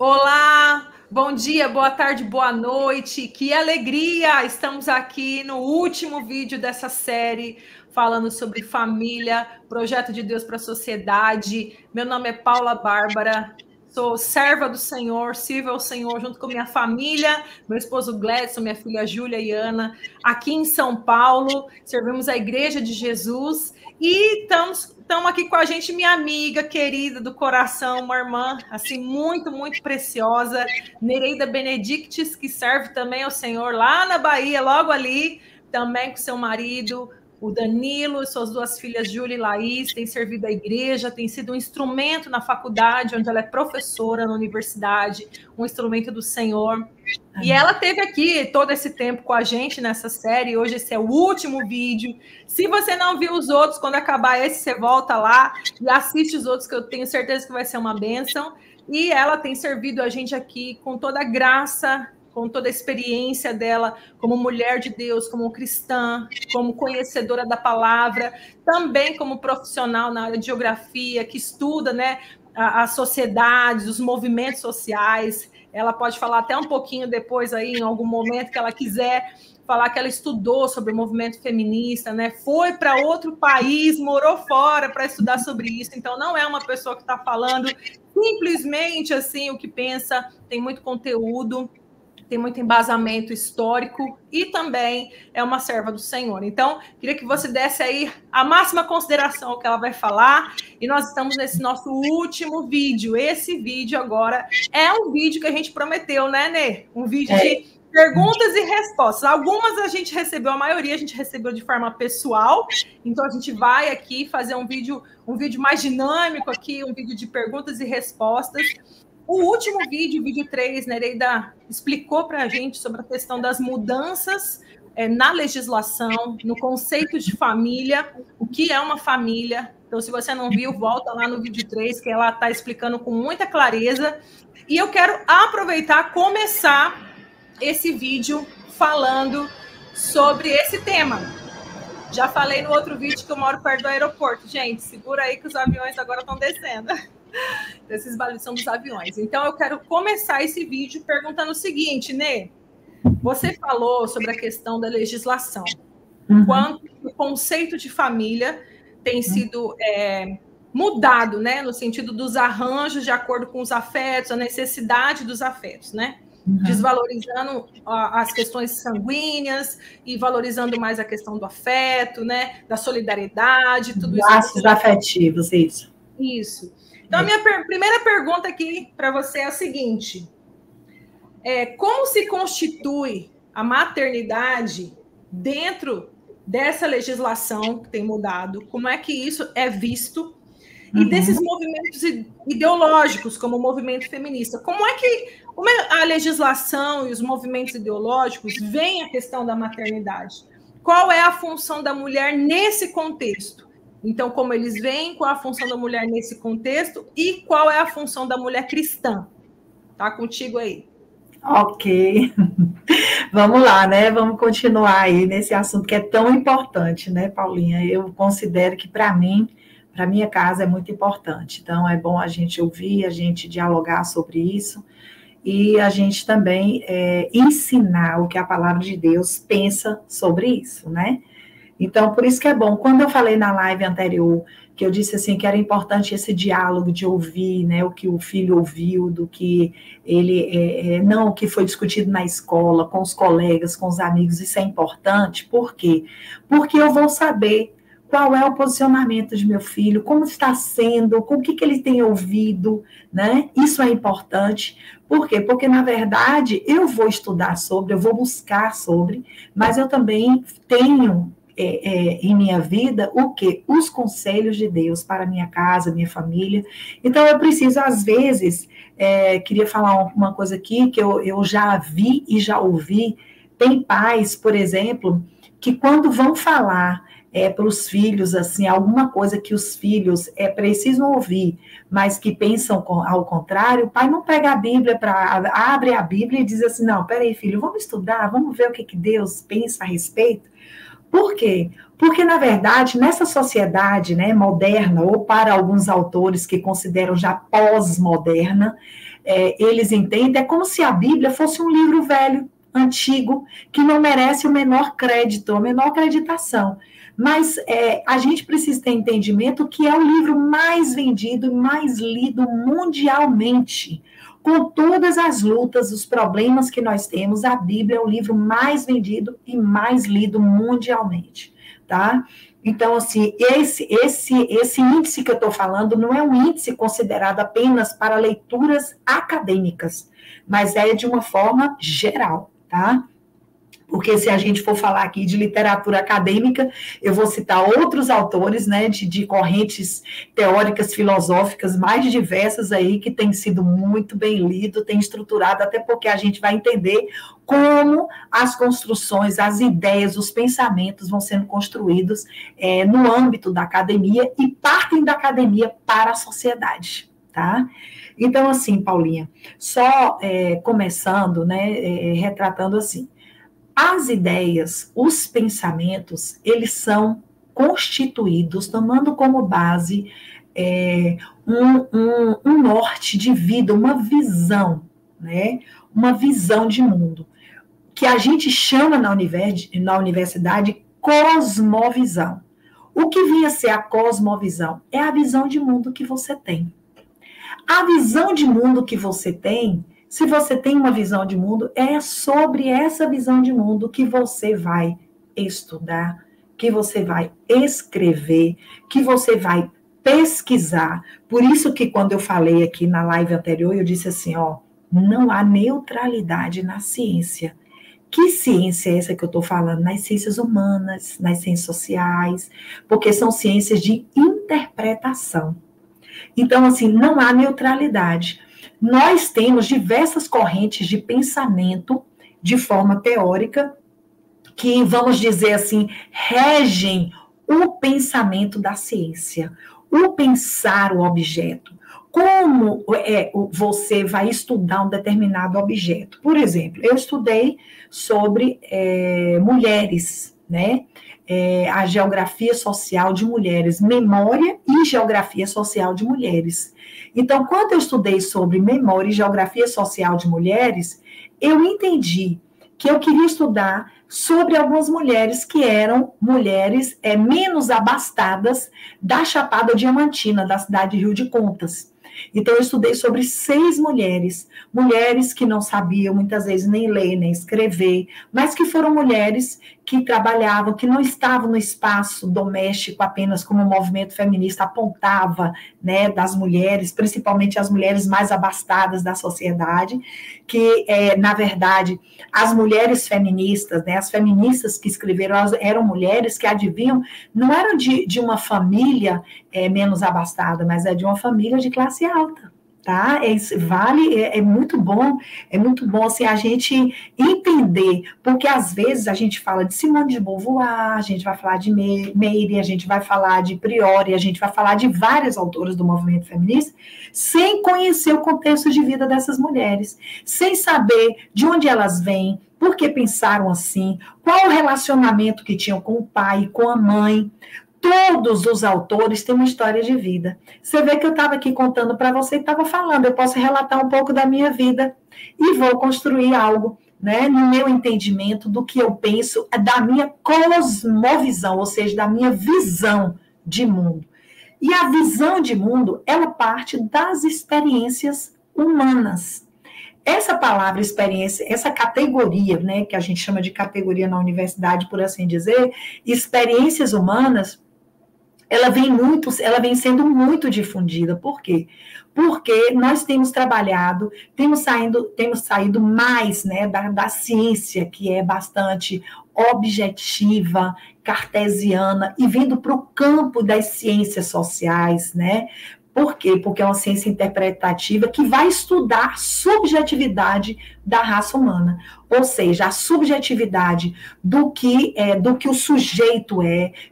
Olá, bom dia, boa tarde, boa noite. Que alegria! Estamos aqui no último vídeo dessa série falando sobre família, projeto de Deus para a sociedade. Meu nome é Paula Bárbara, sou serva do Senhor, sirvo ao Senhor junto com minha família, meu esposo Gledson, minha filha Júlia e Ana, aqui em São Paulo. Servimos a Igreja de Jesus e estamos aqui com a gente, minha amiga querida do coração, uma irmã assim muito preciosa, Nereida Benedictis, que serve também ao Senhor lá na Bahia, logo ali, também com seu marido, o Danilo, suas duas filhas, Júlia e Laís, tem servido à igreja, tem sido um instrumento na faculdade, onde ela é professora na universidade, um instrumento do Senhor. E ela esteve aqui todo esse tempo com a gente nessa série. Hoje esse é o último vídeo. Se você não viu os outros, quando acabar esse, você volta lá e assiste os outros, que eu tenho certeza que vai ser uma bênção. E ela tem servido a gente aqui com toda a graça, com toda a experiência dela como mulher de Deus, como cristã, como conhecedora da palavra, também como profissional na área de geografia, que estuda, né, as sociedades, os movimentos sociais. Ela pode falar até um pouquinho depois aí, em algum momento que ela quiser, falar que ela estudou sobre o movimento feminista, né? Foi para outro país, morou fora para estudar sobre isso. Então, não é uma pessoa que está falando simplesmente assim o que pensa, tem muito conteúdo, tem muito embasamento histórico e também é uma serva do Senhor. Então, queria que você desse aí a máxima consideração ao que ela vai falar. E nós estamos nesse nosso último vídeo. Esse vídeo agora é um vídeo que a gente prometeu, né, Nê? Um vídeo de perguntas e respostas. Algumas a gente recebeu, a maioria a gente recebeu de forma pessoal. Então, a gente vai aqui fazer um vídeo mais dinâmico aqui, um vídeo de perguntas e respostas. O último vídeo, vídeo 3, Nereida explicou para a gente sobre a questão das mudanças na legislação, no conceito de família, o que é uma família. Então, se você não viu, volta lá no vídeo 3, que ela está explicando com muita clareza. E eu quero aproveitar, começar esse vídeo falando sobre esse tema. Já falei no outro vídeo que eu moro perto do aeroporto. Gente, segura aí que os aviões agora estão descendo. Esses barulhos são dos aviões. Então, eu quero começar esse vídeo perguntando o seguinte, Nê. Você falou sobre a questão da legislação. Quanto o conceito de família tem sido mudado, né? No sentido dos arranjos de acordo com os afetos, a necessidade dos afetos, né? Desvalorizando as questões sanguíneas e valorizando mais a questão do afeto, né? Da solidariedade, tudo isso. Laços afetivos, isso. Isso. Então, a minha primeira pergunta aqui para você é a seguinte: como se constitui a maternidade dentro dessa legislação que tem mudado? Como é que isso é visto? E desses movimentos ideológicos, como o movimento feminista, como é a legislação e os movimentos ideológicos veem a questão da maternidade? Qual é a função da mulher nesse contexto? Então, como eles veem, qual é a função da mulher nesse contexto e qual é a função da mulher cristã? Tá contigo aí. Ok. Vamos lá, né? Vamos continuar aí nesse assunto que é tão importante, né, Paulinha? Eu considero que, para mim, para minha casa, é muito importante. Então, é bom a gente ouvir, a gente dialogar sobre isso e a gente também ensinar o que a palavra de Deus pensa sobre isso, né? Então, por isso que é bom. Quando eu falei na live anterior, que eu disse assim, que era importante esse diálogo de ouvir, né, o que o filho ouviu, do que ele, não o que foi discutido na escola, com os colegas, com os amigos, isso é importante. Por quê? Porque eu vou saber qual é o posicionamento de meu filho, como está sendo, com o que ele tem ouvido, né? Isso é importante. Por quê? Porque, na verdade, eu vou estudar sobre, eu vou buscar sobre, mas eu também tenho em minha vida o quê? Os conselhos de Deus para minha casa, minha família. Então, eu preciso, às vezes, queria falar uma coisa aqui que eu já vi e já ouvi. Tem pais, por exemplo, que quando vão falar para os filhos, assim, alguma coisa que os filhos precisam ouvir, mas que pensam ao contrário, o pai não pega a Bíblia, abre a Bíblia e diz assim, não, peraí, filho, vamos estudar, vamos ver o que Deus pensa a respeito. Por quê? Porque, na verdade, nessa sociedade, né, moderna, ou para alguns autores que consideram já pós-moderna, eles entendem, é como se a Bíblia fosse um livro velho, antigo, que não merece o menor crédito, a menor acreditação. Mas a gente precisa ter entendimento que é o livro mais vendido e mais lido mundialmente. Com todas as lutas, os problemas que nós temos, a Bíblia é o livro mais vendido e mais lido mundialmente, tá? Então, assim, esse índice que eu estou falando não é um índice considerado apenas para leituras acadêmicas, mas é de uma forma geral, tá? Porque se a gente for falar aqui de literatura acadêmica, eu vou citar outros autores, né, de correntes teóricas, filosóficas mais diversas aí, que tem sido muito bem lido, tem estruturado, até porque a gente vai entender como as construções, as ideias, os pensamentos vão sendo construídos no âmbito da academia e partem da academia para a sociedade, tá? Então, assim, Paulinha, só começando, né, retratando assim, as ideias, os pensamentos, eles são constituídos, tomando como base um norte de vida, uma visão, né? Uma visão de mundo, que a gente chama na universidade cosmovisão. O que vem a ser a cosmovisão? É a visão de mundo que você tem. A visão de mundo que você tem, se você tem uma visão de mundo, é sobre essa visão de mundo que você vai estudar, que você vai escrever, que você vai pesquisar. Por isso que quando eu falei aqui na live anterior, eu disse assim, ó, não há neutralidade na ciência. Que ciência é essa que eu estou falando? Nas ciências humanas, nas ciências sociais, porque são ciências de interpretação. Então, assim, não há neutralidade. Nós temos diversas correntes de pensamento, de forma teórica, que, vamos dizer assim, regem o pensamento da ciência, o pensar o objeto. Como você vai estudar um determinado objeto? Por exemplo, eu estudei sobre mulheres, né? A geografia social de mulheres, memória e geografia social de mulheres. Então, quando eu estudei sobre memória e geografia social de mulheres, eu entendi que eu queria estudar sobre algumas mulheres que eram mulheres menos abastadas da Chapada Diamantina, da cidade de Rio de Contas. Então, eu estudei sobre 6 mulheres que não sabiam muitas vezes nem ler, nem escrever, mas que foram mulheres que trabalhavam, que não estavam no espaço doméstico apenas como o movimento feminista apontava, né, das mulheres, principalmente as mulheres mais abastadas da sociedade, que, na verdade, as mulheres feministas, né, as feministas que escreveram, eram mulheres que, adivinham, não eram de uma família menos abastada, mas de uma família de classe alta. Tá? É muito bom assim, a gente entender, porque às vezes a gente fala de Simone de Beauvoir, a gente vai falar de Meire, a gente vai falar de Priori, a gente vai falar de várias autoras do movimento feminista, sem conhecer o contexto de vida dessas mulheres, sem saber de onde elas vêm, por que pensaram assim, qual o relacionamento que tinham com o pai, com a mãe. Todos os autores têm uma história de vida. Você vê que eu estava aqui contando para você e estava falando, eu posso relatar um pouco da minha vida e vou construir algo, né, no meu entendimento do que eu penso, da minha cosmovisão, ou seja, da minha visão de mundo. E a visão de mundo, ela parte das experiências humanas. Essa palavra experiência, essa categoria, né, que a gente chama de categoria na universidade, por assim dizer, experiências humanas, ela vem sendo muito difundida. Por quê? Porque nós temos trabalhado, temos saído mais, né, da ciência, que é bastante objetiva, cartesiana, e vindo para o campo das ciências sociais, né? Por quê? Porque é uma ciência interpretativa que vai estudar a subjetividade da raça humana, ou seja, a subjetividade do que o sujeito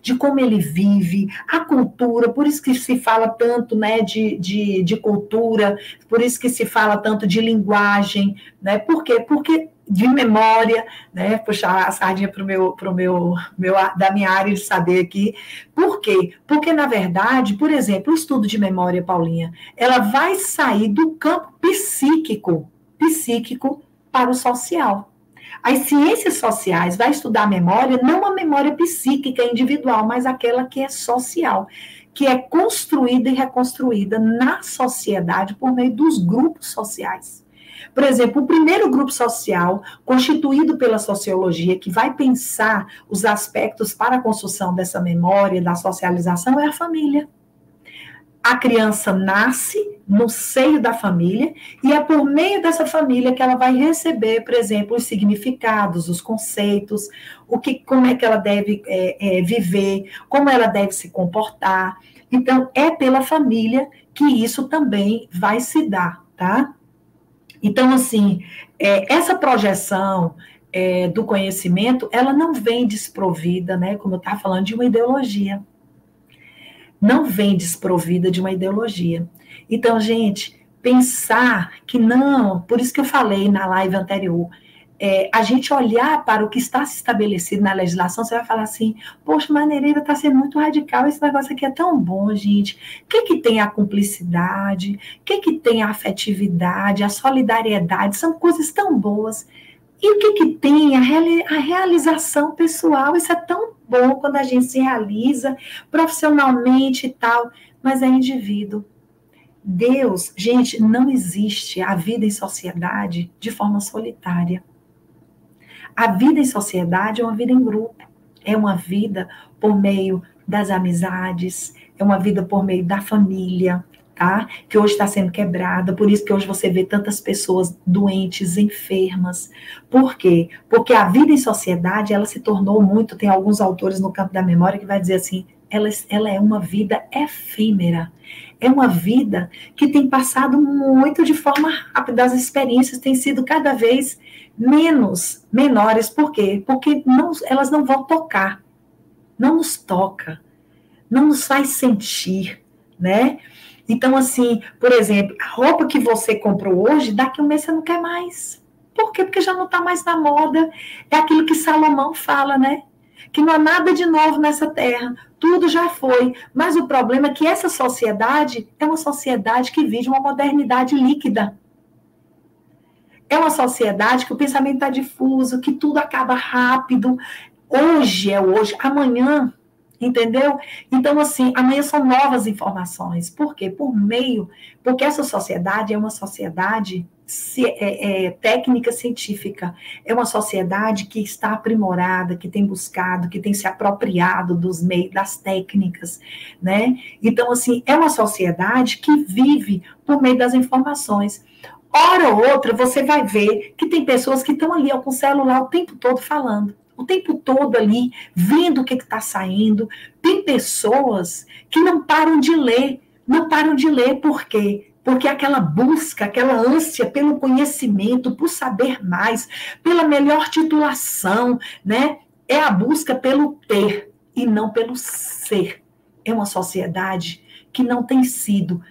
de como ele vive, a cultura, por isso que se fala tanto, né, de cultura, por isso que se fala tanto de linguagem, né? Por quê? Porque de memória, né? Puxar a sardinha para da minha área de saber aqui. Por quê? Porque, na verdade, por exemplo, o estudo de memória, Paulinha, ela vai sair do campo psíquico para o social. As ciências sociais vai estudar a memória, não a memória psíquica individual, mas aquela que é social, que é construída e reconstruída na sociedade por meio dos grupos sociais. Por exemplo, o primeiro grupo social, constituído pela sociologia, que vai pensar os aspectos para a construção dessa memória, da socialização, é a família. A criança nasce no seio da família e é por meio dessa família que ela vai receber, por exemplo, os significados, os conceitos, como é que ela deve viver, como ela deve se comportar. Então, é pela família que isso também vai se dar, tá? Então, assim, essa projeção do conhecimento, ela não vem desprovida, né, como eu estava falando, de uma ideologia. Não vem desprovida de uma ideologia. Então, gente, pensar que não, por isso que eu falei na live anterior, a gente olhar para o que está se estabelecido na legislação, você vai falar assim, poxa, Maneireira está sendo muito radical, esse negócio aqui é tão bom, gente. O que tem a cumplicidade? O que tem a afetividade, a solidariedade? São coisas tão boas. E o que tem a realização pessoal? Isso é tão bom quando a gente se realiza profissionalmente e tal, mas é indivíduo. Deus, gente, não existe a vida em sociedade de forma solitária. A vida em sociedade é uma vida em grupo, é uma vida por meio das amizades, é uma vida por meio da família, tá? Que hoje está sendo quebrada, por isso que hoje você vê tantas pessoas doentes, enfermas. Por quê? Porque a vida em sociedade, ela se tornou muito, tem alguns autores no campo da memória que vai dizer assim, ela é uma vida efêmera, é uma vida que tem passado muito de forma rápida, as experiências têm sido cada vez menores, por quê? Porque elas não vão tocar, não nos toca, não nos faz sentir, né? Então, assim, por exemplo, a roupa que você comprou hoje, daqui a um mês você não quer mais. Por quê? Porque já não está mais na moda. É aquilo que Salomão fala, né? Que não há nada de novo nessa terra. Tudo já foi. Mas o problema é que essa sociedade é uma sociedade que vive uma modernidade líquida. É uma sociedade que o pensamento está difuso, que tudo acaba rápido. Hoje é hoje, amanhã... Entendeu? Então, assim, amanhã são novas informações. Por quê? Porque essa sociedade é uma sociedade técnica científica. É uma sociedade que está aprimorada, que tem buscado, que tem se apropriado dos meios, das técnicas, né? Então, assim, é uma sociedade que vive por meio das informações. Hora ou outra, você vai ver que tem pessoas que estão ali ó, com o celular o tempo todo falando. O tempo todo ali, vendo o que está saindo. Tem pessoas que não param de ler. Não param de ler, por quê? Porque aquela busca, aquela ânsia pelo conhecimento, por saber mais, pela melhor titulação, né? É a busca pelo ter e não pelo ser. É uma sociedade que não tem sido,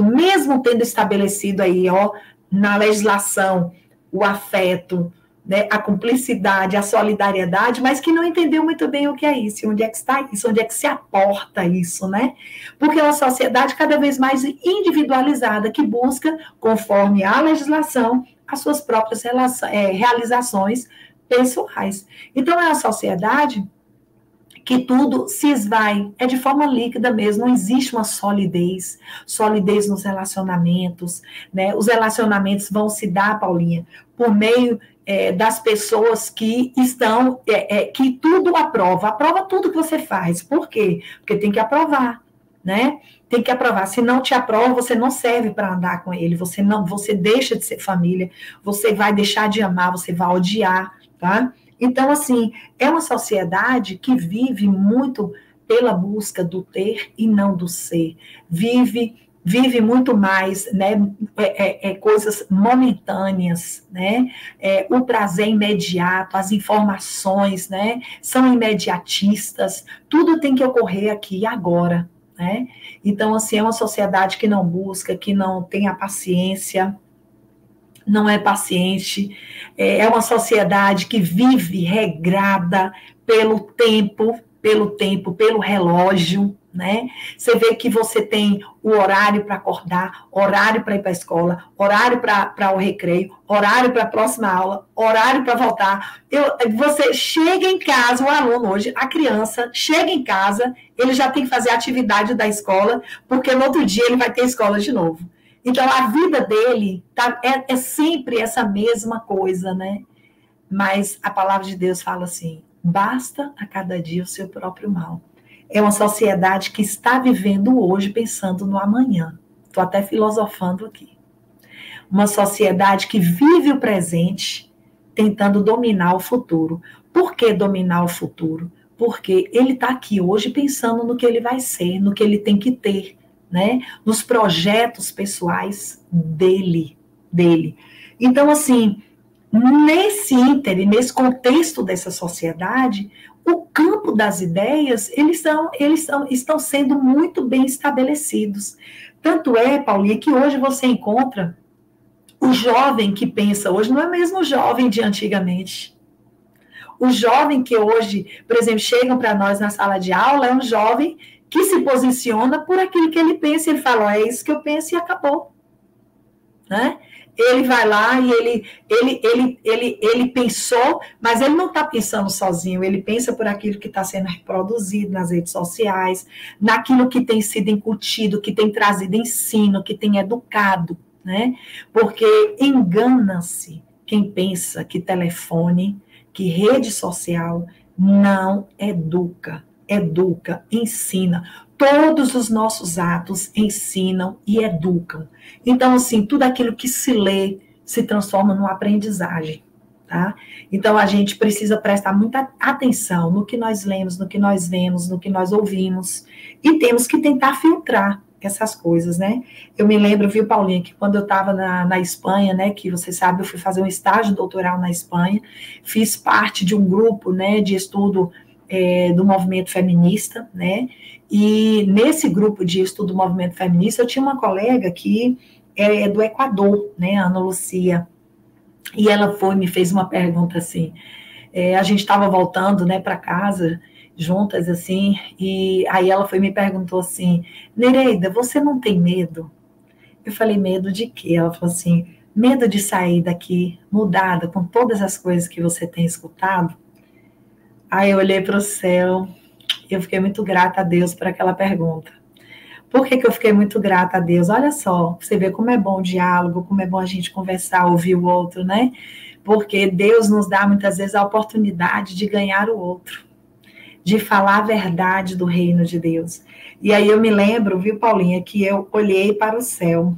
mesmo tendo estabelecido aí, ó, na legislação, o afeto, né, a cumplicidade, a solidariedade, mas que não entendeu muito bem o que é isso, onde é que está isso, onde é que se aporta isso, né? Porque é uma sociedade cada vez mais individualizada, que busca, conforme a legislação, as suas próprias realizações pessoais. Então, é uma sociedade que tudo se esvai, é de forma líquida mesmo, não existe uma solidez nos relacionamentos, né? Os relacionamentos vão se dar, Paulinha, por meio das pessoas que estão, que tudo aprova tudo que você faz. Por quê? Porque tem que aprovar, né? Tem que aprovar. Se não te aprova, você não serve para andar com ele, você deixa de ser família, você vai deixar de amar, você vai odiar, tá? Então, assim, é uma sociedade que vive muito pela busca do ter e não do ser. Vive muito mais, né, coisas momentâneas, né, o prazer imediato, as informações, né, são imediatistas, tudo tem que ocorrer aqui e agora, né? Então, assim, é uma sociedade que não busca, que não tem a paciência não é paciente, é uma sociedade que vive regrada pelo tempo, pelo relógio, né? Você vê que você tem o horário para acordar, horário para ir para a escola, horário para o recreio, horário para a próxima aula, horário para voltar. Você chega em casa, o aluno hoje, a criança, chega em casa, ele já tem que fazer a atividade da escola, porque no outro dia ele vai ter escola de novo. Então, a vida dele é sempre essa mesma coisa, né? Mas a palavra de Deus fala assim, basta a cada dia o seu próprio mal. É uma sociedade que está vivendo hoje pensando no amanhã. Estou até filosofando aqui. Uma sociedade que vive o presente tentando dominar o futuro. Por que dominar o futuro? Porque ele está aqui hoje pensando no que ele vai ser, no que ele tem que ter, né? Nos projetos pessoais dele. Então, assim, nesse ínterim, nesse contexto dessa sociedade, o campo das ideias, eles estão sendo muito bem estabelecidos. Tanto é, Paulinha, que hoje você encontra o jovem que pensa hoje, não é mesmo o jovem de antigamente. O jovem que hoje, por exemplo, chegam para nós na sala de aula, é um jovem que se posiciona por aquilo que ele pensa, ele fala, é isso que eu penso e acabou. Né? Ele vai lá e ele pensou, mas ele não está pensando sozinho, ele pensa por aquilo que está sendo reproduzido nas redes sociais, naquilo que tem sido incutido, que tem trazido ensino, que tem educado, né? Porque engana-se quem pensa que telefone, que rede social não educa, ensina. Todos os nossos atos ensinam e educam. Então, assim, tudo aquilo que se lê se transforma numa aprendizagem, tá? Então, a gente precisa prestar muita atenção no que nós lemos, no que nós vemos, no que nós ouvimos, e temos que tentar filtrar essas coisas, né? Eu me lembro, viu, Paulinha, que quando eu estava na Espanha, né, que você sabe, eu fui fazer um estágio doutoral na Espanha, fiz parte de um grupo, né, de estudo do movimento feminista, né? E nesse grupo de estudo do movimento feminista, eu tinha uma colega que é do Equador, né, Ana Lucia, e ela me fez uma pergunta assim, a gente estava voltando, né, para casa, juntas, assim, e aí ela me perguntou assim, Nereida, você não tem medo? Eu falei, medo de quê? Ela falou assim, medo de sair daqui mudada com todas as coisas que você tem escutado? Aí eu olhei para o céu, eu fiquei muito grata a Deus por aquela pergunta. Por que eu fiquei muito grata a Deus? Olha só, você vê como é bom o diálogo, como é bom a gente conversar, ouvir o outro, né? Porque Deus nos dá muitas vezes a oportunidade de ganhar o outro, de falar a verdade do reino de Deus. E aí eu me lembro, viu, Paulinha, que eu olhei para o céu,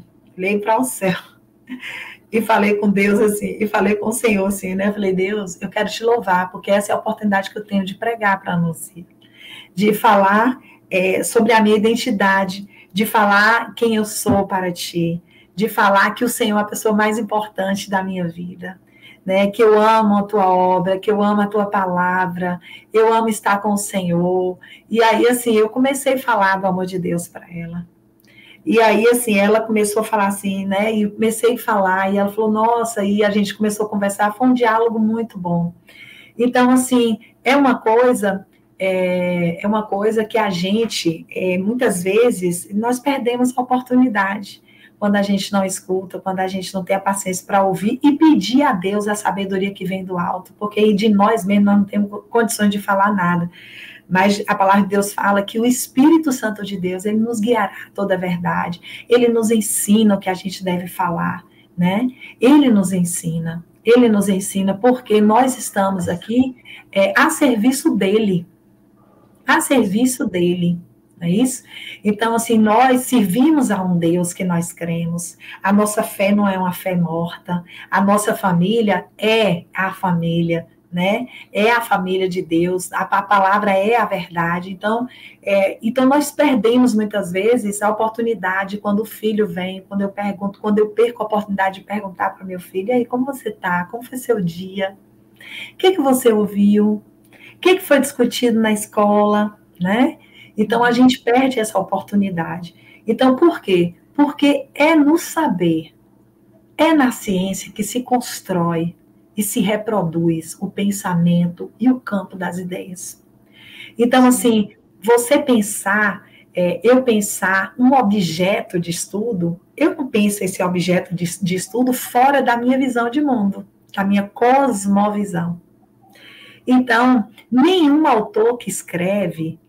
e falei com Deus assim, e falei com o Senhor assim, né? Falei, Deus, eu quero te louvar, porque essa é a oportunidade que eu tenho de pregar para a Lucia, de falar sobre a minha identidade, de falar quem eu sou para ti, de falar que o Senhor é a pessoa mais importante da minha vida, né? Que eu amo a tua obra, que eu amo a tua palavra, eu amo estar com o Senhor. E aí, assim, eu comecei a falar do amor de Deus para ela. E aí, assim, ela começou a falar assim, né? E eu comecei a falar, e ela falou, nossa, e a gente começou a conversar, foi um diálogo muito bom. Então, assim, é uma coisa que a gente, muitas vezes, nós perdemos a oportunidade quando a gente não escuta, quando a gente não tem a paciência para ouvir e pedir a Deus a sabedoria que vem do alto, porque de nós mesmos nós não temos condições de falar nada. Mas a palavra de Deus fala que o Espírito Santo de Deus, ele nos guiará toda a verdade, ele nos ensina o que a gente deve falar, né? Ele nos ensina porque nós estamos aqui a serviço dele, não é isso? Então, assim, nós servimos a um Deus que nós cremos, a nossa fé não é uma fé morta, a nossa família é a família, né? É a família de Deus, a palavra é a verdade. Então, nós perdemos muitas vezes a oportunidade quando o filho vem, quando eu perco a oportunidade de perguntar para o meu filho, e aí, como você está? Como foi seu dia? O que você ouviu? O que foi discutido na escola, né? Então, a gente perde essa oportunidade. Então, por quê? Porque é no saber, É na ciência que se constrói e se reproduz o pensamento e o campo das ideias. Então, assim, você pensar, eu pensar um objeto de estudo, eu não penso esse objeto de estudo fora da minha visão de mundo, da minha cosmovisão. Então, nenhum autor que escreve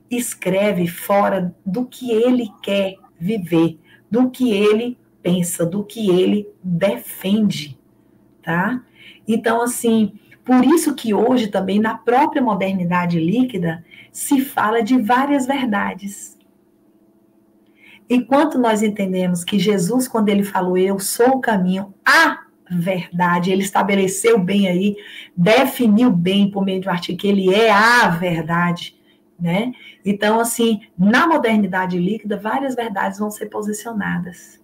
fora do que ele quer viver, do que ele pensa, do que ele defende, tá? Então, assim, por isso que hoje também, na própria modernidade líquida, se fala de várias verdades. Enquanto nós entendemos que Jesus, quando ele falou, eu sou o caminho, a verdade, ele estabeleceu bem aí, definiu bem por meio do artigo que ele é a verdade, né? Então, assim, na modernidade líquida, várias verdades vão ser posicionadas,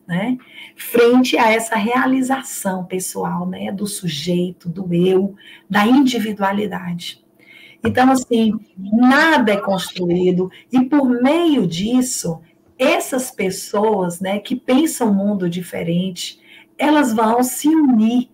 né? Frente a essa realização pessoal, né? Do sujeito, do eu, da individualidade. Então, assim, nada é construído, e por meio disso, essas pessoas, né, que pensam um mundo diferente, elas vão se unir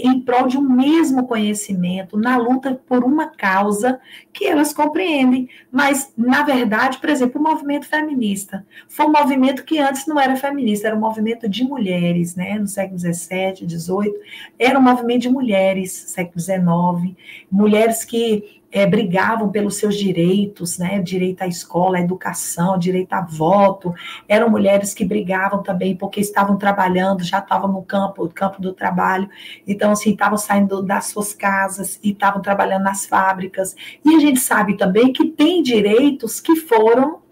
em prol de um mesmo conhecimento, na luta por uma causa que elas compreendem. Mas, na verdade, por exemplo, o movimento feminista foi um movimento que antes não era feminista, era um movimento de mulheres, né? No século XVII, XVIII, era um movimento de mulheres, século XIX, mulheres que brigavam pelos seus direitos, né? Direito à escola, à educação, direito a voto. Eram mulheres que brigavam também porque estavam trabalhando, já estavam no campo do trabalho. Então, assim, estavam saindo das suas casas e estavam trabalhando nas fábricas. E a gente sabe também que tem direitos que foram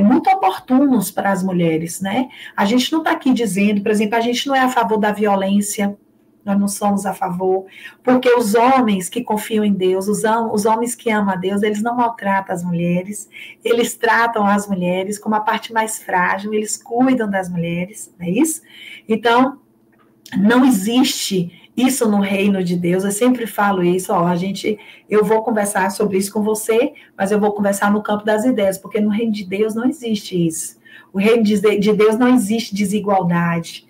muito oportunos para as mulheres, né? A gente não está aqui dizendo, por exemplo, a gente não é a favor da violência. Nós não somos a favor, porque os homens que confiam em Deus, os homens que amam a Deus, eles não maltratam as mulheres, eles tratam as mulheres como a parte mais frágil, eles cuidam das mulheres, não é isso? Então, não existe isso no reino de Deus, eu sempre falo isso, eu vou conversar sobre isso com você, mas eu vou conversar no campo das ideias, porque no reino de Deus não existe isso. O reino de Deus não existe desigualdade.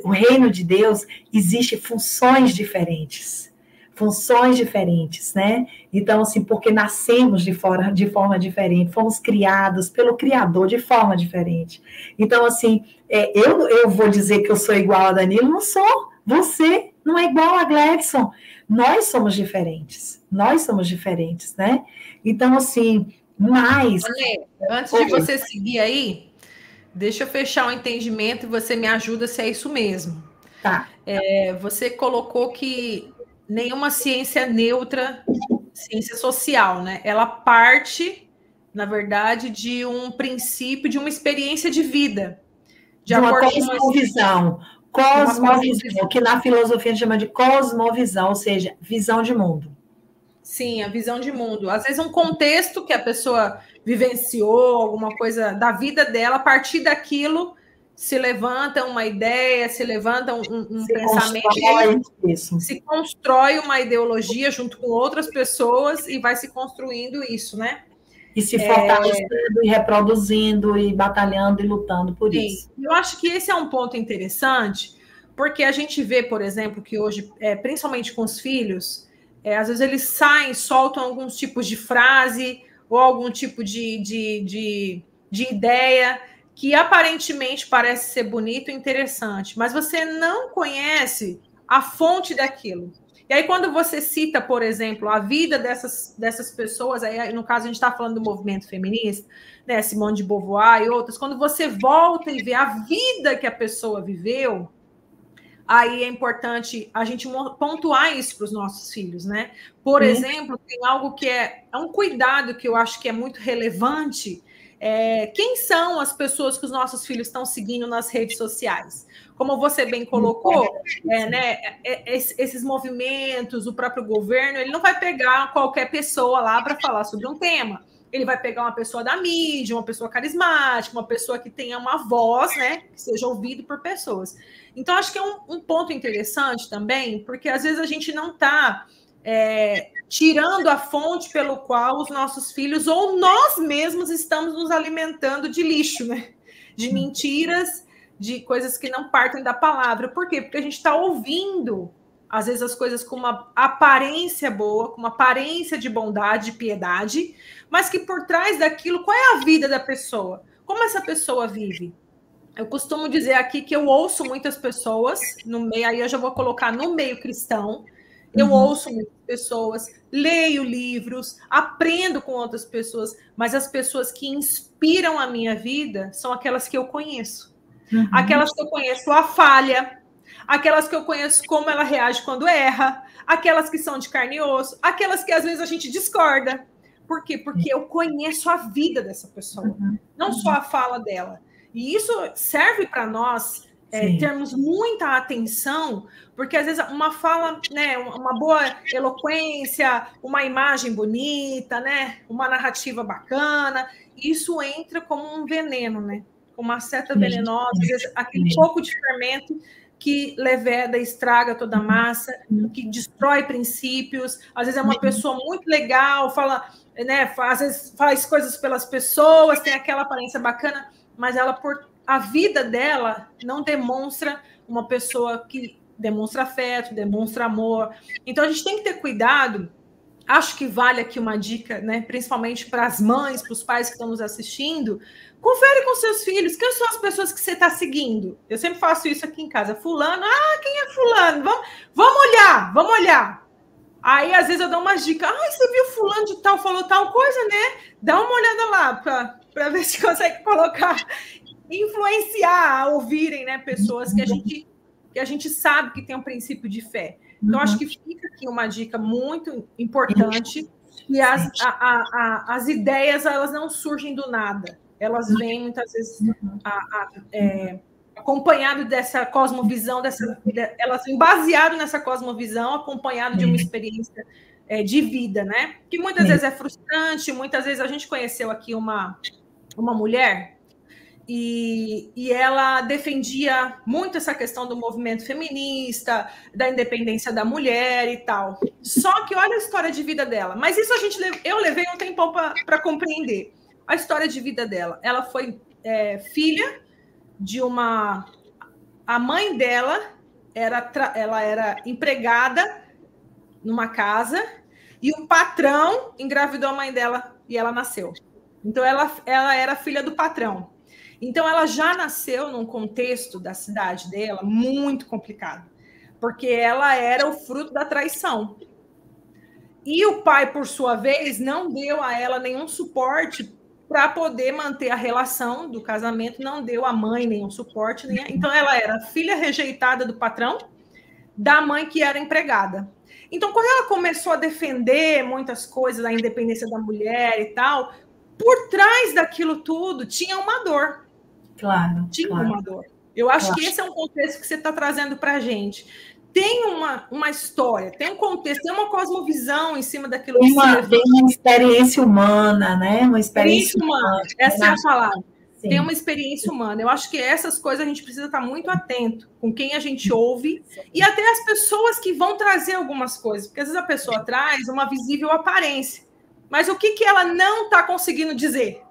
O reino de Deus existe funções diferentes, né? Então, assim, porque nascemos de forma diferente, fomos criados pelo Criador de forma diferente. Então, assim, eu vou dizer que eu sou igual a Danilo, não sou. Você não é igual a Gladson. Nós somos diferentes, né? Então, assim, antes de você seguir aí, deixa eu fechar o entendimento e você me ajuda se é isso mesmo. Tá. Você colocou que nenhuma ciência é neutra, ciência social, né? Ela parte, na verdade, de um princípio, de uma experiência de vida. De uma cosmovisão. Cosmovisão, que na filosofia a gente chama de cosmovisão, ou seja, visão de mundo. Sim, a visão de mundo. Às vezes um contexto que a pessoa vivenciou, alguma coisa da vida dela, a partir daquilo se levanta uma ideia, se levanta um pensamento, se constrói uma ideologia junto com outras pessoas e vai se construindo isso, né? E se fortalecendo e reproduzindo e batalhando e lutando por isso. Eu acho que esse é um ponto interessante, porque a gente vê, por exemplo, que hoje, principalmente com os filhos, às vezes eles soltam alguns tipos de frase ou algum tipo de ideia que aparentemente parece ser bonito e interessante, mas você não conhece a fonte daquilo. E aí, quando você cita, por exemplo, a vida dessas pessoas, aí no caso a gente está falando do movimento feminista, né, Simone de Beauvoir e outras, quando você volta e vê a vida que a pessoa viveu, aí é importante a gente pontuar isso para os nossos filhos, né? Por exemplo, tem algo que é um cuidado que eu acho que é muito relevante. Quem são as pessoas que os nossos filhos estão seguindo nas redes sociais? Como você bem colocou, esses movimentos, o próprio governo, ele não vai pegar qualquer pessoa lá para falar sobre um tema. Ele vai pegar uma pessoa da mídia, uma pessoa carismática, uma pessoa que tenha uma voz, né, que seja ouvido por pessoas. Então, acho que é um ponto interessante também, porque às vezes a gente não está tirando a fonte pelo qual os nossos filhos ou nós mesmos estamos nos alimentando de lixo, né? De mentiras, de coisas que não partem da palavra. Por quê? Porque a gente está ouvindo, às vezes, as coisas com uma aparência boa, com uma aparência de bondade, de piedade, mas que por trás daquilo, qual é a vida da pessoa? Como essa pessoa vive? Eu costumo dizer aqui que eu ouço muitas pessoas, no meio, aí eu já vou colocar no meio cristão, eu ouço muitas pessoas, leio livros, aprendo com outras pessoas, mas as pessoas que inspiram a minha vida são aquelas que eu conheço. Aquelas que eu conheço a falha, aquelas que eu conheço como ela reage quando erra, aquelas que são de carne e osso, aquelas que às vezes a gente discorda. Por quê? Porque eu conheço a vida dessa pessoa, não só a fala dela. E isso serve para nós termos muita atenção, porque às vezes uma fala, né, uma boa eloquência, uma imagem bonita, né, uma narrativa bacana, isso entra como um veneno, né, como uma seta venenosa, às vezes aquele pouco de fermento que leveda, estraga toda a massa, que destrói princípios. Às vezes é uma pessoa muito legal, fala, né, às vezes faz coisas pelas pessoas, tem aquela aparência bacana, mas ela, por a vida dela, não demonstra uma pessoa que demonstra afeto, demonstra amor. Então, a gente tem que ter cuidado. Acho que vale aqui uma dica, né, principalmente para as mães, para os pais que estão nos assistindo. Confere com seus filhos, quem são as pessoas que você está seguindo? Eu sempre faço isso aqui em casa. Fulano, quem é fulano? Vamos olhar. Aí, às vezes, eu dou umas dicas. Você viu fulano de tal, falou tal coisa, né? Dá uma olhada lá para ver se consegue colocar, influenciar a ouvirem, né, pessoas que a gente sabe que tem um princípio de fé. Então, acho que fica aqui uma dica muito importante, e as ideias, elas não surgem do nada. Elas vêm, muitas vezes, acompanhado dessa cosmovisão, elas vêm baseado nessa cosmovisão, acompanhado de uma experiência de vida, né? Que muitas vezes é frustrante, muitas vezes a gente conheceu aqui uma mulher e ela defendia muito essa questão do movimento feminista, da independência da mulher e tal. Só que olha a história de vida dela. Mas isso eu levei um tempão para compreender. A história de vida dela. Ela foi filha de uma... A mãe dela ela era empregada numa casa e o patrão engravidou a mãe dela e ela nasceu. Então, ela era filha do patrão. Então, ela já nasceu num contexto da cidade dela muito complicado, porque ela era o fruto da traição. E o pai, por sua vez, não deu a ela nenhum suporte para poder manter a relação do casamento, não deu à mãe nenhum suporte. Então, ela era filha rejeitada do patrão, da mãe que era empregada. Então, quando ela começou a defender muitas coisas, da independência da mulher e tal, por trás daquilo tudo tinha uma dor. Claro. Uma dor. Eu acho que esse é um contexto que você está trazendo para a gente. Tem uma história, tem um contexto, tem uma cosmovisão em cima daquilo que se levou. Tem uma experiência humana, né? Uma experiência humana. Essa é a palavra. Sim. Tem uma experiência humana. Eu acho que essas coisas a gente precisa estar muito atento com quem a gente ouve e até as pessoas que vão trazer algumas coisas. Porque às vezes a pessoa traz uma visível aparência. Mas o que ela não está conseguindo dizer?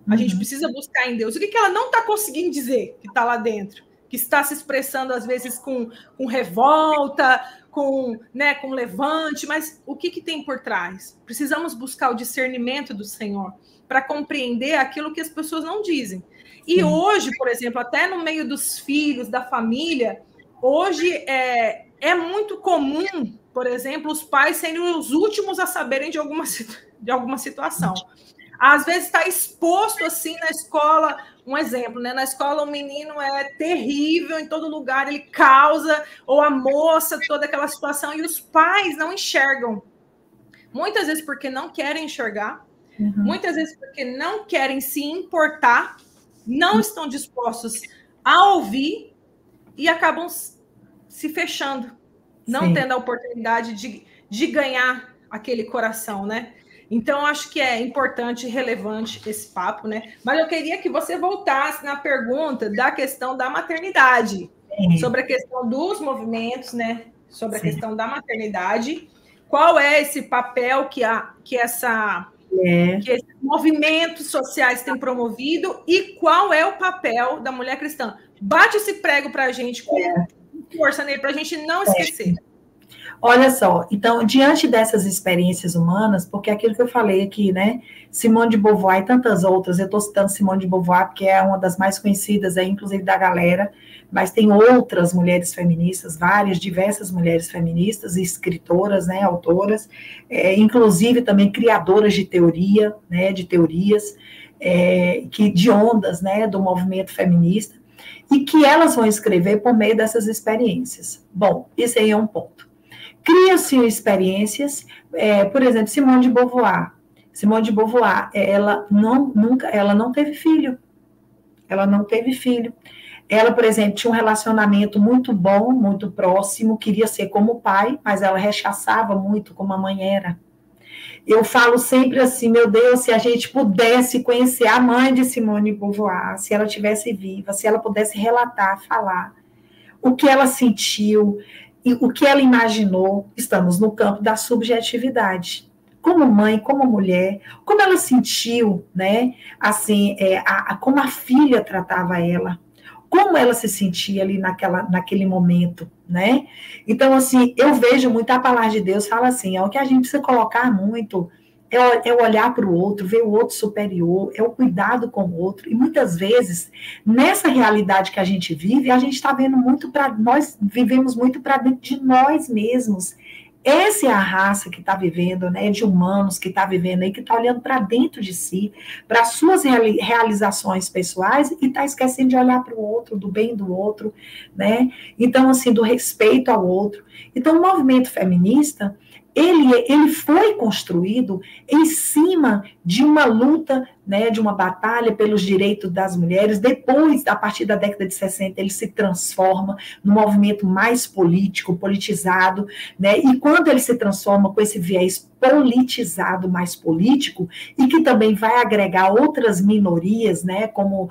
A gente precisa buscar em Deus. O que ela não está conseguindo dizer que está lá dentro? Que está se expressando, às vezes, com revolta, com levante, mas o que tem por trás? Precisamos buscar o discernimento do Senhor para compreender aquilo que as pessoas não dizem. E hoje, por exemplo, até no meio dos filhos, da família, hoje é muito comum, por exemplo, os pais serem os últimos a saberem de alguma situação. Às vezes está exposto assim na escola, um exemplo, né? Na escola o menino é terrível em todo lugar, ele causa, ou a moça, toda aquela situação, e os pais não enxergam. Muitas vezes porque não querem enxergar, muitas vezes porque não querem se importar, não estão dispostos a ouvir e acabam se fechando, não tendo a oportunidade de ganhar aquele coração, né? Então, acho que é importante e relevante esse papo, né? Mas eu queria que você voltasse na pergunta da questão da maternidade, sobre a questão dos movimentos, né? Sobre a questão da maternidade. Qual é esse papel que essa que esses movimentos sociais têm promovido e qual é o papel da mulher cristã. Bate esse prego para a gente com força nele, para a gente não esquecer. Olha só, então, diante dessas experiências humanas, porque aquilo que eu falei aqui, né, Simone de Beauvoir e tantas outras, eu estou citando Simone de Beauvoir porque é uma das mais conhecidas, inclusive da galera, mas tem outras mulheres feministas, diversas mulheres feministas, escritoras, né, autoras, inclusive também criadoras de teoria, né, de teorias, de ondas, né, do movimento feminista, e que elas vão escrever por meio dessas experiências. Bom, esse aí é um ponto. Criam-se experiências, por exemplo, Simone de Beauvoir. Simone de Beauvoir, ela não teve filho. Ela não teve filho. Ela, por exemplo, tinha um relacionamento muito bom, muito próximo, queria ser como o pai, mas ela rechaçava muito como a mãe era. Eu falo sempre assim, meu Deus, se a gente pudesse conhecer a mãe de Simone de Beauvoir, se ela estivesse viva, se ela pudesse relatar, falar o que ela sentiu, e o que ela imaginou, estamos no campo da subjetividade. Como mãe, como mulher, como ela sentiu, né? Assim, como a filha tratava ela, como ela se sentia ali naquele momento, né? Então, assim, eu vejo muito a palavra de Deus, fala assim, o que a gente precisa colocar muito é olhar para o outro, ver o outro superior, é o cuidado com o outro. E muitas vezes, nessa realidade que a gente vive, a gente está vendo muito nós vivemos muito para dentro de nós mesmos. Essa é a raça que está vivendo, né, de humanos que está vivendo aí, que está olhando para dentro de si, para as suas realizações pessoais e está esquecendo de olhar para o outro, do bem do outro, né? Então, assim, do respeito ao outro. Então, o movimento feminista, ele foi construído em cima de uma luta, né, de uma batalha pelos direitos das mulheres. Depois, a partir da década de 60, ele se transforma num movimento mais político, politizado, né, e quando ele se transforma com esse viés politizado, mais político, e que também vai agregar outras minorias, né, como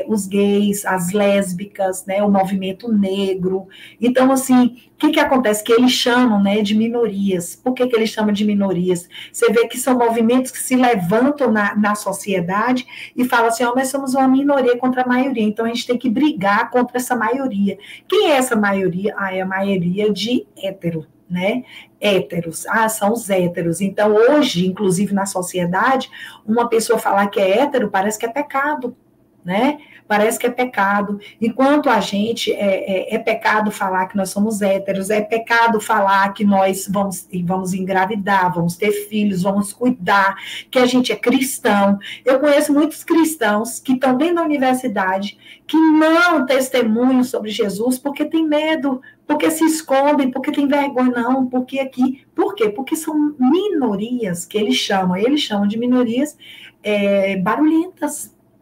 os gays, as lésbicas, né, o movimento negro. Então, assim, o que acontece? Que eles chamam, né, de minorias. Por que eles chamam de minorias? Você vê que são movimentos que se levantam na sociedade e falam assim, nós somos uma minoria contra a maioria, então a gente tem que brigar contra essa maioria. Quem é essa maioria? É a maioria de hétero, né? Héteros, são os héteros. Então, hoje, inclusive na sociedade, uma pessoa falar que é hétero parece que é pecado, né? Parece que é pecado. Enquanto a gente é pecado falar que nós somos héteros, é pecado falar que nós vamos engravidar, vamos ter filhos, vamos cuidar, que a gente é cristão. Eu conheço muitos cristãos que estão dentro da universidade, que não testemunham sobre Jesus porque tem medo, porque se escondem, porque tem vergonha, não, porque aqui. Por quê? Porque são minorias que eles chamam de minorias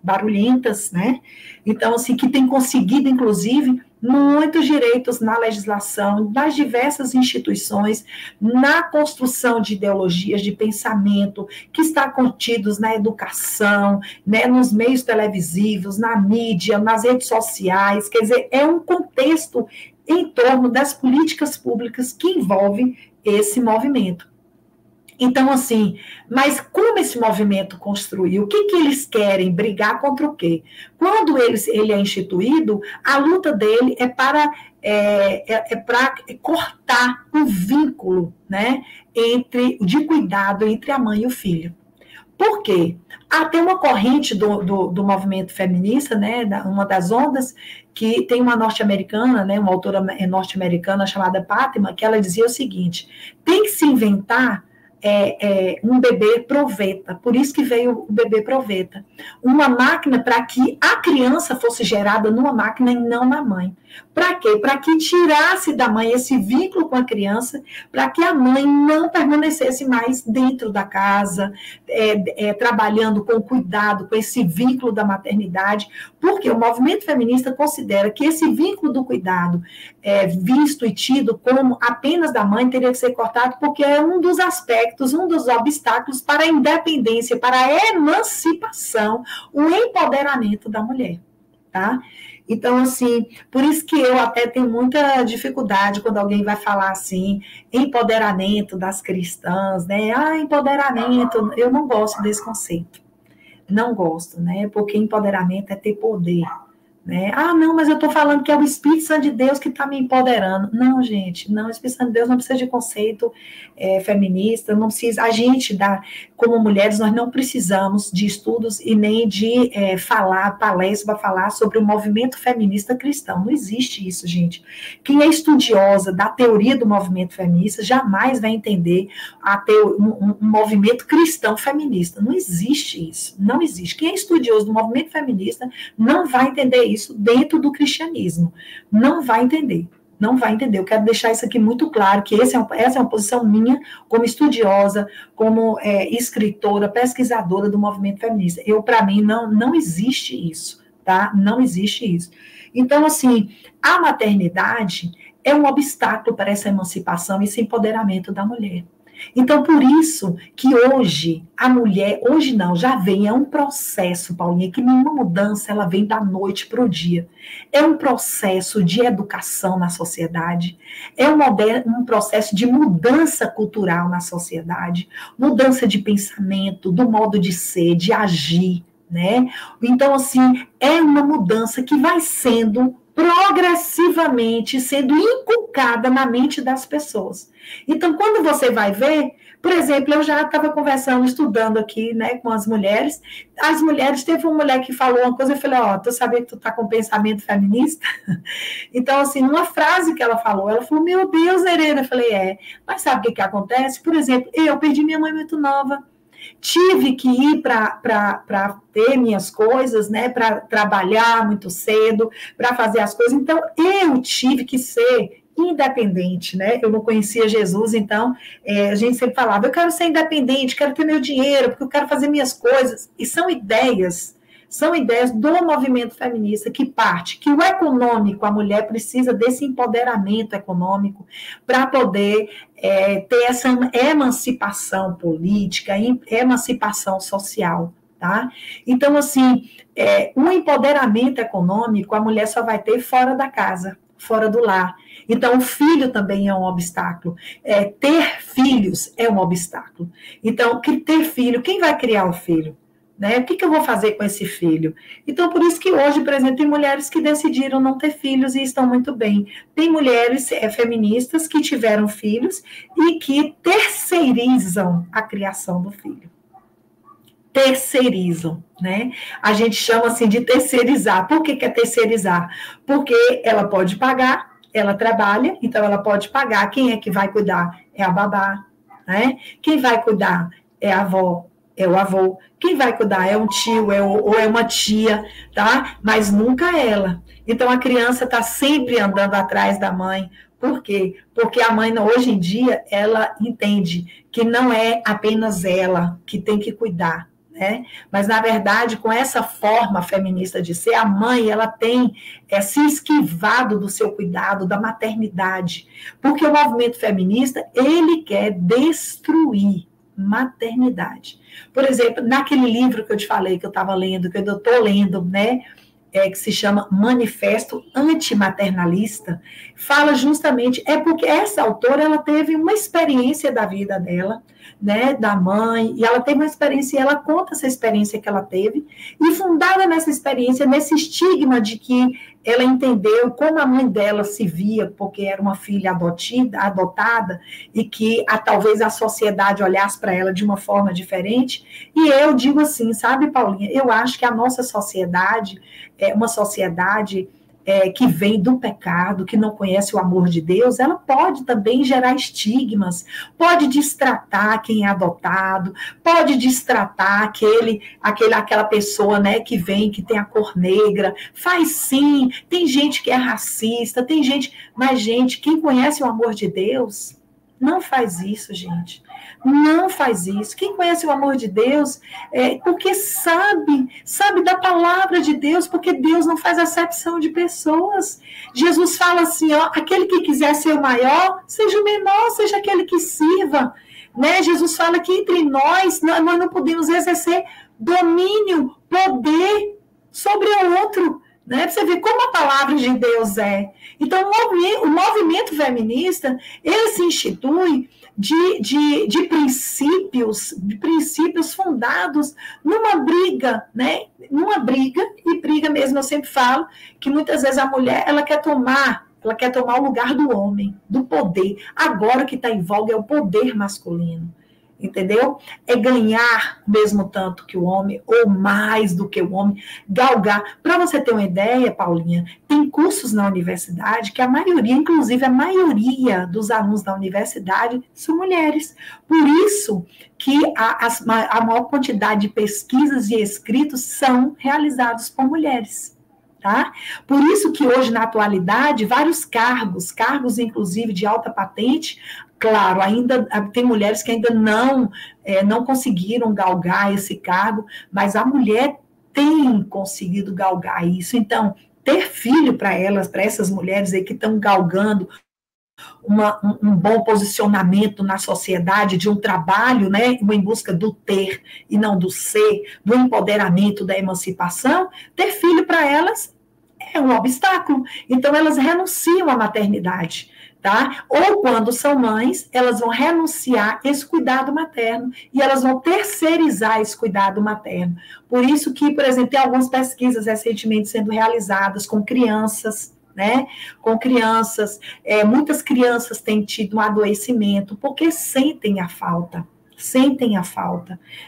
barulhentas, né? Então, assim, que tem conseguido, inclusive, muitos direitos na legislação, nas diversas instituições, na construção de ideologias de pensamento, que está contidos na educação, né, nos meios televisivos, na mídia, nas redes sociais, quer dizer, é um contexto em torno das políticas públicas que envolvem esse movimento. Então, assim, mas como esse movimento construiu? O que eles querem? Brigar contra o quê? Quando ele é instituído, a luta dele é para cortar o vínculo, né, de cuidado entre a mãe e o filho. Por quê? Tem uma corrente do movimento feminista, né, uma das ondas, que tem uma norte-americana, né, uma autora norte-americana chamada Fátima, que ela dizia o seguinte, tem que se inventar um bebê proveta, por isso que veio o bebê proveta, uma máquina para que a criança fosse gerada numa máquina e não na mãe. Para quê? Para que tirasse da mãe esse vínculo com a criança, para que a mãe não permanecesse mais dentro da casa, trabalhando com cuidado, com esse vínculo da maternidade, porque o movimento feminista considera que esse vínculo do cuidado visto e tido como apenas da mãe teria que ser cortado, porque é um dos aspectos, um dos obstáculos para a independência, para a emancipação, o empoderamento da mulher, tá? Então, assim, por isso que eu até tenho muita dificuldade quando alguém vai falar assim, empoderamento das cristãs, né? Ah, empoderamento, eu não gosto desse conceito. Não gosto, né? Porque empoderamento é ter poder. Né? Ah, não, mas eu estou falando que é o Espírito Santo de Deus que está me empoderando. Não, gente, não, o Espírito Santo de Deus não precisa de conceito feminista, não precisa, a gente, como mulheres, nós não precisamos de estudos e nem de falar, palestra para falar sobre o movimento feminista cristão. Não existe isso, gente. Quem é estudiosa da teoria do movimento feminista jamais vai entender um movimento cristão feminista. Não existe isso, não existe. Quem é estudioso do movimento feminista não vai entender isso dentro do cristianismo. Não vai entender. Não vai entender. Eu quero deixar isso aqui muito claro, que essa é uma posição minha como estudiosa, como escritora, pesquisadora do movimento feminista. Para mim, não existe isso, tá? Não existe isso. Então, assim, a maternidade é um obstáculo para essa emancipação e esse empoderamento da mulher. Então, por isso que hoje, a mulher, hoje não, já vem, é um processo, Paulinha, que nenhuma mudança, ela vem da noite para o dia. É um processo de educação na sociedade, é um processo de mudança cultural na sociedade, mudança de pensamento, do modo de ser, de agir, né? Então, assim, é uma mudança que vai sendo progressivamente sendo inculcada na mente das pessoas. Então, quando você vai ver, por exemplo, eu já estava conversando, estudando aqui, né, com as mulheres, teve uma mulher que falou uma coisa, eu falei, tu sabia que tu tá com pensamento feminista? Então, assim, uma frase que ela falou, meu Deus, Nerena, eu falei, mas sabe o que acontece? Por exemplo, eu perdi minha mãe muito nova, tive que ir para ter minhas coisas, né, para trabalhar muito cedo, para fazer as coisas, então eu tive que ser independente, né, eu não conhecia Jesus, então a gente sempre falava, eu quero ser independente, quero ter meu dinheiro, porque eu quero fazer minhas coisas, e são ideias do movimento feminista que o econômico, a mulher precisa desse empoderamento econômico para poder ter essa emancipação política, emancipação social, tá? Então, assim, o empoderamento econômico a mulher só vai ter fora da casa, fora do lar. Então, o filho também é um obstáculo. Ter filhos é um obstáculo. Então, ter filho, quem vai criar o filho? Né? O que eu vou fazer com esse filho? Então, por isso que hoje, por exemplo, tem mulheres que decidiram não ter filhos e estão muito bem. Tem mulheres feministas que tiveram filhos e que terceirizam a criação do filho. Terceirizam, né? A gente chama assim de terceirizar. Por que é terceirizar? Porque ela pode pagar, ela trabalha, então ela pode pagar. Quem é que vai cuidar? É a babá, né? Quem vai cuidar? É a avó. É o avô, quem vai cuidar é um tio, ou é uma tia, tá? Mas nunca ela. Então, a criança está sempre andando atrás da mãe. Por quê? Porque a mãe, hoje em dia, ela entende que não é apenas ela que tem que cuidar, né? Mas, na verdade, com essa forma feminista de ser, a mãe, ela tem se esquivado do seu cuidado, da maternidade. Porque o movimento feminista, ele quer destruir maternidade. Por exemplo, naquele livro que eu te falei, que eu estava lendo, que eu estou lendo, né, que se chama Manifesto Antimaternalista, fala justamente, porque essa autora, ela teve uma experiência da vida dela, né, da mãe, e ela teve uma experiência, e ela conta essa experiência que ela teve, e fundada nessa experiência, nesse estigma de que ela entendeu como a mãe dela se via, porque era uma filha adotada, e que talvez a sociedade olhasse para ela de uma forma diferente. E eu digo assim, sabe, Paulinha, eu acho que a nossa sociedade é uma sociedade que vem do pecado, que não conhece o amor de Deus, ela pode também gerar estigmas, pode destratar quem é adotado, pode destratar aquela pessoa, né, que vem, que tem a cor negra, faz sim, tem gente que é racista, tem gente, mas gente, quem conhece o amor de Deus, não faz isso, gente. Não faz isso. Quem conhece o amor de Deus porque sabe da palavra de Deus, porque Deus não faz acepção de pessoas. Jesus fala assim, aquele que quiser ser o maior, seja o menor, seja aquele que sirva. Né? Jesus fala que entre nós não podemos exercer domínio, poder sobre o outro. né? Você vê como a palavra de Deus é. Então, o movimento feminista, ele se institui de princípios fundados numa briga, né? Numa briga, e briga mesmo, eu sempre falo, que muitas vezes a mulher, ela quer tomar o lugar do homem, do poder. Agora o que está em voga é o poder masculino. Entendeu? É ganhar mesmo tanto que o homem, ou mais do que o homem, galgar. Para você ter uma ideia, Paulinha, tem cursos na universidade que a maioria, inclusive a maioria dos alunos da universidade, são mulheres. Por isso que a maior quantidade de pesquisas e escritos são realizados por mulheres. Tá? Por isso que hoje, na atualidade, vários cargos inclusive de alta patente, claro, ainda tem mulheres que ainda não conseguiram galgar esse cargo, mas a mulher tem conseguido galgar isso. Então, ter filho para elas, para essas mulheres aí que estão galgando um bom posicionamento na sociedade, de um trabalho, né, em busca do ter e não do ser, do empoderamento, da emancipação, ter filho para elas é um obstáculo. Então, elas renunciam à maternidade, tá? Ou, quando são mães, elas vão renunciar esse cuidado materno e elas vão terceirizar esse cuidado materno. Por isso que, por exemplo, tem algumas pesquisas recentemente sendo realizadas com crianças, né? Com crianças, muitas crianças têm tido um adoecimento porque sentem a falta,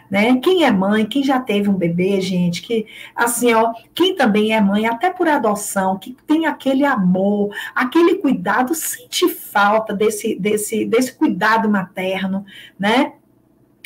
né? Quem é mãe, quem já teve um bebê, gente, que, assim, ó, quem também é mãe, até por adoção, que tem aquele amor, aquele cuidado, sente falta desse cuidado materno, né?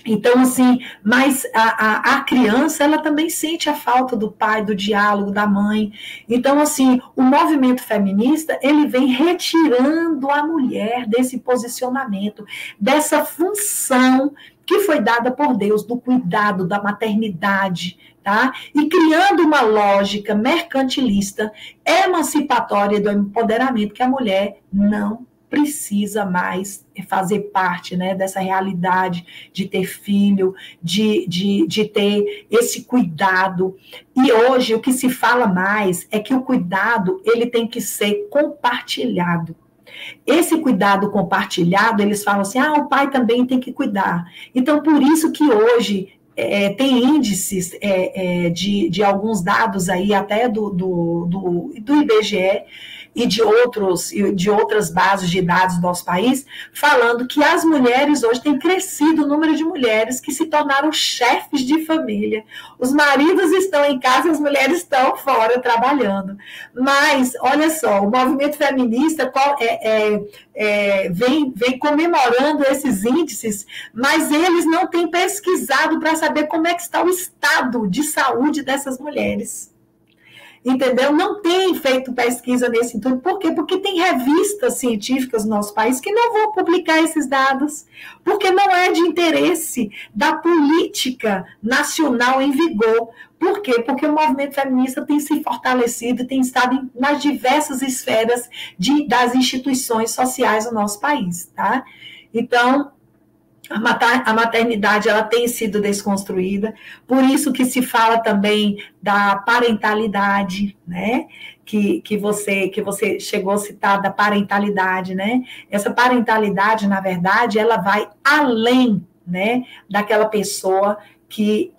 Então, assim, mas a criança, ela também sente a falta do pai, do diálogo, da mãe. Então, assim, o movimento feminista, ele vem retirando a mulher desse posicionamento, dessa função que foi dada por Deus, do cuidado, da maternidade, tá? E criando uma lógica mercantilista, emancipatória do empoderamento, que a mulher não precisa mais fazer parte, né, dessa realidade de ter filho, de ter esse cuidado. E hoje o que se fala mais é que o cuidado, ele tem que ser compartilhado. Esse cuidado compartilhado, eles falam assim, o pai também tem que cuidar. Então, por isso que hoje tem índices de alguns dados aí, até do IBGE, e de outras bases de dados do nosso país, falando que as mulheres hoje têm crescido o número de mulheres que se tornaram chefes de família. Os maridos estão em casa e as mulheres estão fora trabalhando. Mas, olha só, o movimento feminista vem comemorando esses índices, mas eles não têm pesquisado para saber como é que está o estado de saúde dessas mulheres. Entendeu? Não tem feito pesquisa nesse sentido. Por quê? Porque tem revistas científicas no nosso país que não vão publicar esses dados, porque não é de interesse da política nacional em vigor. Por quê? Porque o movimento feminista tem se fortalecido, tem estado nas diversas esferas das instituições sociais do nosso país, tá? Então, a maternidade, ela tem sido desconstruída, por isso que se fala também da parentalidade, né? Que você chegou a citar da parentalidade, né? Essa parentalidade, na verdade, ela vai além, né, daquela pessoa que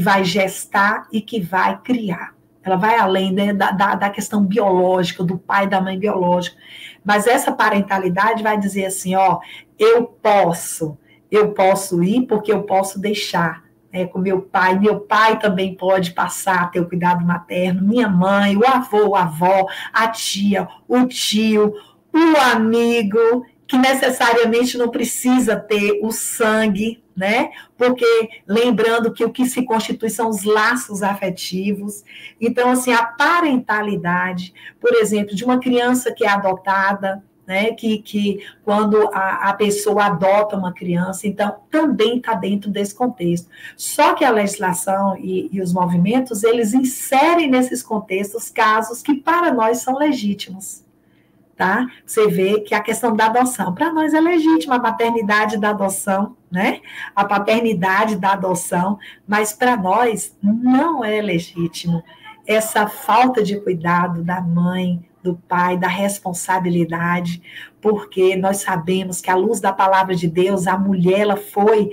vai gestar e que vai criar. Ela vai além, né, da questão biológica, do pai e da mãe biológica. Mas essa parentalidade vai dizer assim, eu posso ir porque eu posso deixar, né, com meu pai também pode passar a ter o cuidado materno, minha mãe, o avô, a avó, a tia, o tio, o amigo, que necessariamente não precisa ter o sangue, né? Porque lembrando que o que se constitui são os laços afetivos. Então, assim, a parentalidade, por exemplo, de uma criança que é adotada, né? Que quando a pessoa adota uma criança, então também está dentro desse contexto. Só que a legislação e os movimentos, eles inserem nesses contextos casos que para nós são legítimos. Tá? Você vê que a questão da adoção, para nós é legítima a maternidade da adoção, né? A paternidade da adoção, mas para nós não é legítimo. essa falta de cuidado da mãe, do pai, da responsabilidade, porque nós sabemos que à luz da palavra de Deus, a mulher ela foi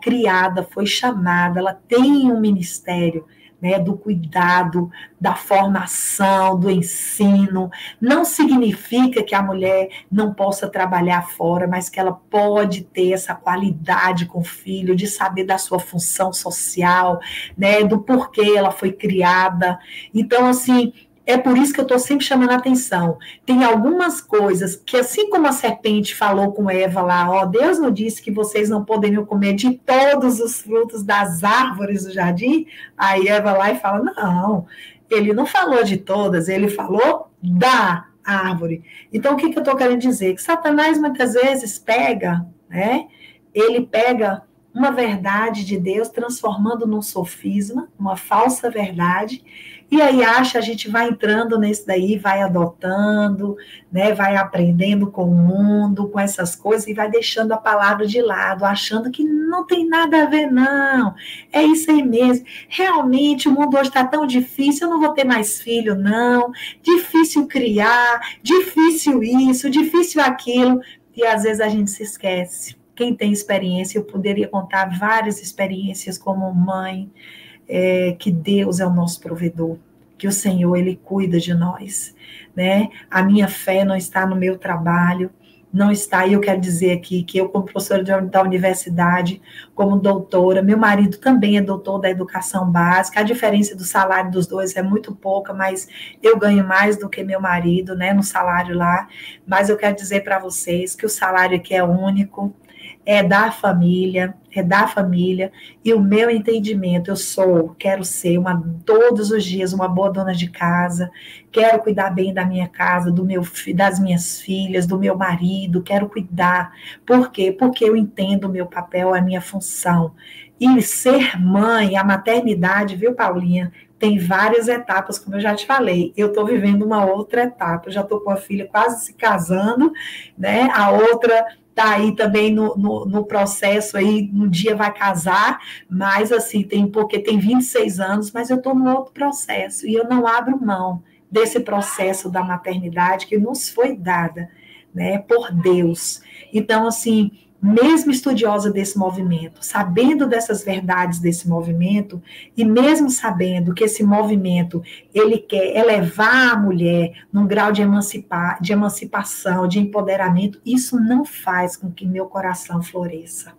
criada, foi chamada, ela tem um ministério, né, do cuidado, da formação, do ensino. Não significa que a mulher não possa trabalhar fora, mas que ela pode ter essa qualidade com o filho, de saber da sua função social, né, do porquê ela foi criada. Então, assim, é por isso que eu estou sempre chamando a atenção. Tem algumas coisas que, assim como a serpente falou com Eva lá, ó, Deus não disse que vocês não poderiam comer de todos os frutos das árvores do jardim? Aí Eva lá e fala, não, ele não falou de todas, ele falou da árvore. Então, o que eu estou querendo dizer? Que Satanás muitas vezes pega, né? Ele pega uma verdade de Deus, transformando num sofisma, uma falsa verdade, e aí a gente vai entrando nesse daí, vai adotando, né, vai aprendendo com o mundo, com essas coisas, e vai deixando a palavra de lado, achando que não tem nada a ver, não. É isso aí mesmo. Realmente, o mundo hoje está tão difícil, eu não vou ter mais filho, não. Difícil criar, difícil isso, difícil aquilo. E às vezes a gente se esquece. Quem tem experiência, eu poderia contar várias experiências como mãe, que Deus é o nosso provedor, que o Senhor, Ele cuida de nós, né? A minha fé não está no meu trabalho, não está, e eu quero dizer aqui que eu, como professora da universidade, como doutora, meu marido também é doutor da educação básica, a diferença do salário dos dois é muito pouca, mas eu ganho mais do que meu marido, né, no salário lá, mas eu quero dizer para vocês que o salário aqui é único, é da família, e o meu entendimento, quero ser todos os dias uma boa dona de casa, quero cuidar bem da minha casa, das minhas filhas, do meu marido, quero cuidar. Por quê? Porque eu entendo o meu papel, a minha função. E ser mãe, a maternidade, viu, Paulinha, tem várias etapas, como eu já te falei. Eu estou vivendo uma outra etapa, eu já estou com a filha quase se casando, né? A outra está aí também no processo, aí um dia vai casar, mas assim, porque tem 26 anos, mas eu estou no outro processo, e eu não abro mão desse processo da maternidade que nos foi dada, né, por Deus. Então, assim, mesmo estudiosa desse movimento, sabendo dessas verdades desse movimento, e mesmo sabendo que esse movimento, ele quer elevar a mulher num grau de emancipação, de empoderamento, isso não faz com que meu coração floresça.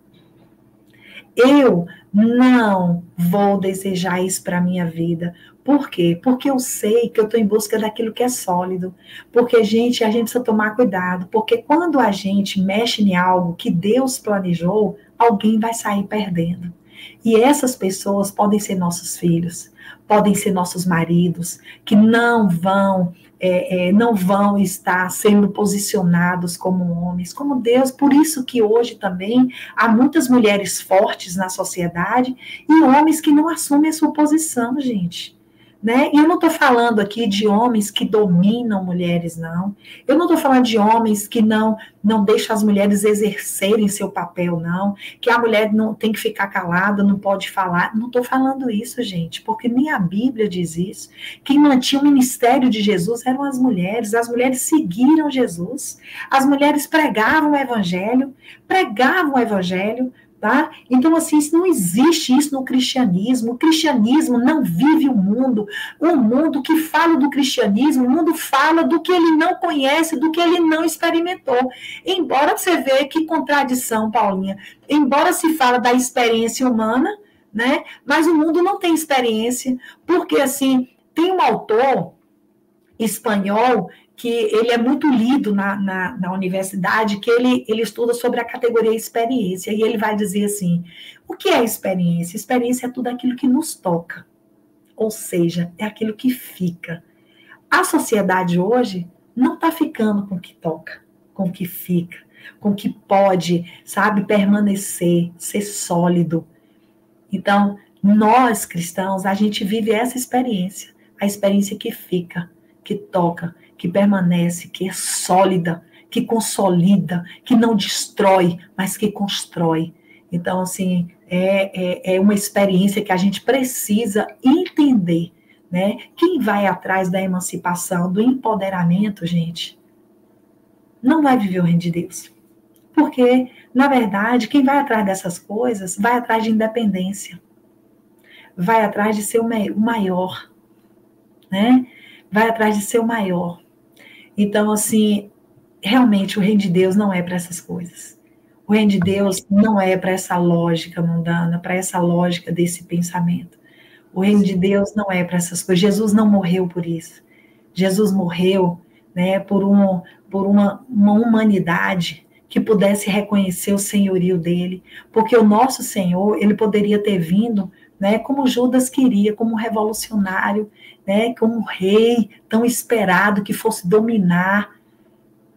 Eu não vou desejar isso para a minha vida. Por quê? Porque eu sei que eu estou em busca daquilo que é sólido. Porque, gente, a gente precisa tomar cuidado. Porque quando a gente mexe em algo que Deus planejou, alguém vai sair perdendo. E essas pessoas podem ser nossos filhos, podem ser nossos maridos, que não vão estar sendo posicionados como homens, como Deus. Por isso que hoje também há muitas mulheres fortes na sociedade e homens que não assumem a sua posição, gente. Né? E eu não estou falando aqui de homens que dominam mulheres, não. Eu não estou falando de homens que não deixam as mulheres exercerem seu papel, não. Que a mulher não tem que ficar calada, não pode falar. Não estou falando isso, gente, porque nem a Bíblia diz isso. Quem mantinha o ministério de Jesus eram as mulheres seguiram Jesus. As mulheres pregavam o evangelho, tá? Então, assim, não existe isso no cristianismo. O cristianismo não vive o mundo que fala do cristianismo, o mundo fala do que ele não conhece, do que ele não experimentou. Embora você veja que contradição, Paulinha, embora se fala da experiência humana, né? Mas o mundo não tem experiência, porque, assim, tem um autor espanhol que ele é muito lido na universidade, que ele estuda sobre a categoria experiência, e ele vai dizer assim, o que é experiência? Experiência é tudo aquilo que nos toca, ou seja, é aquilo que fica. A sociedade hoje não está ficando com o que toca, com o que fica, com o que pode, sabe, permanecer, ser sólido. Então, nós cristãos, a gente vive essa experiência, a experiência que fica, que toca, que permanece, que é sólida, que consolida, que não destrói, mas que constrói. Então, assim, é uma experiência que a gente precisa entender, né? Quem vai atrás da emancipação, do empoderamento, gente, não vai viver o reino de Deus. Porque, na verdade, quem vai atrás dessas coisas, vai atrás de independência, vai atrás de ser o maior, né? Vai atrás de ser o maior. Então, assim, realmente o reino de Deus não é para essas coisas. O reino de Deus não é para essa lógica mundana, para essa lógica desse pensamento. O reino de Deus não é para essas coisas. Jesus não morreu por isso. Jesus morreu, né, por uma humanidade que pudesse reconhecer o senhorio dele, porque o nosso Senhor, ele poderia ter vindo, né, como Judas queria, como um revolucionário, né, como um rei tão esperado que fosse dominar,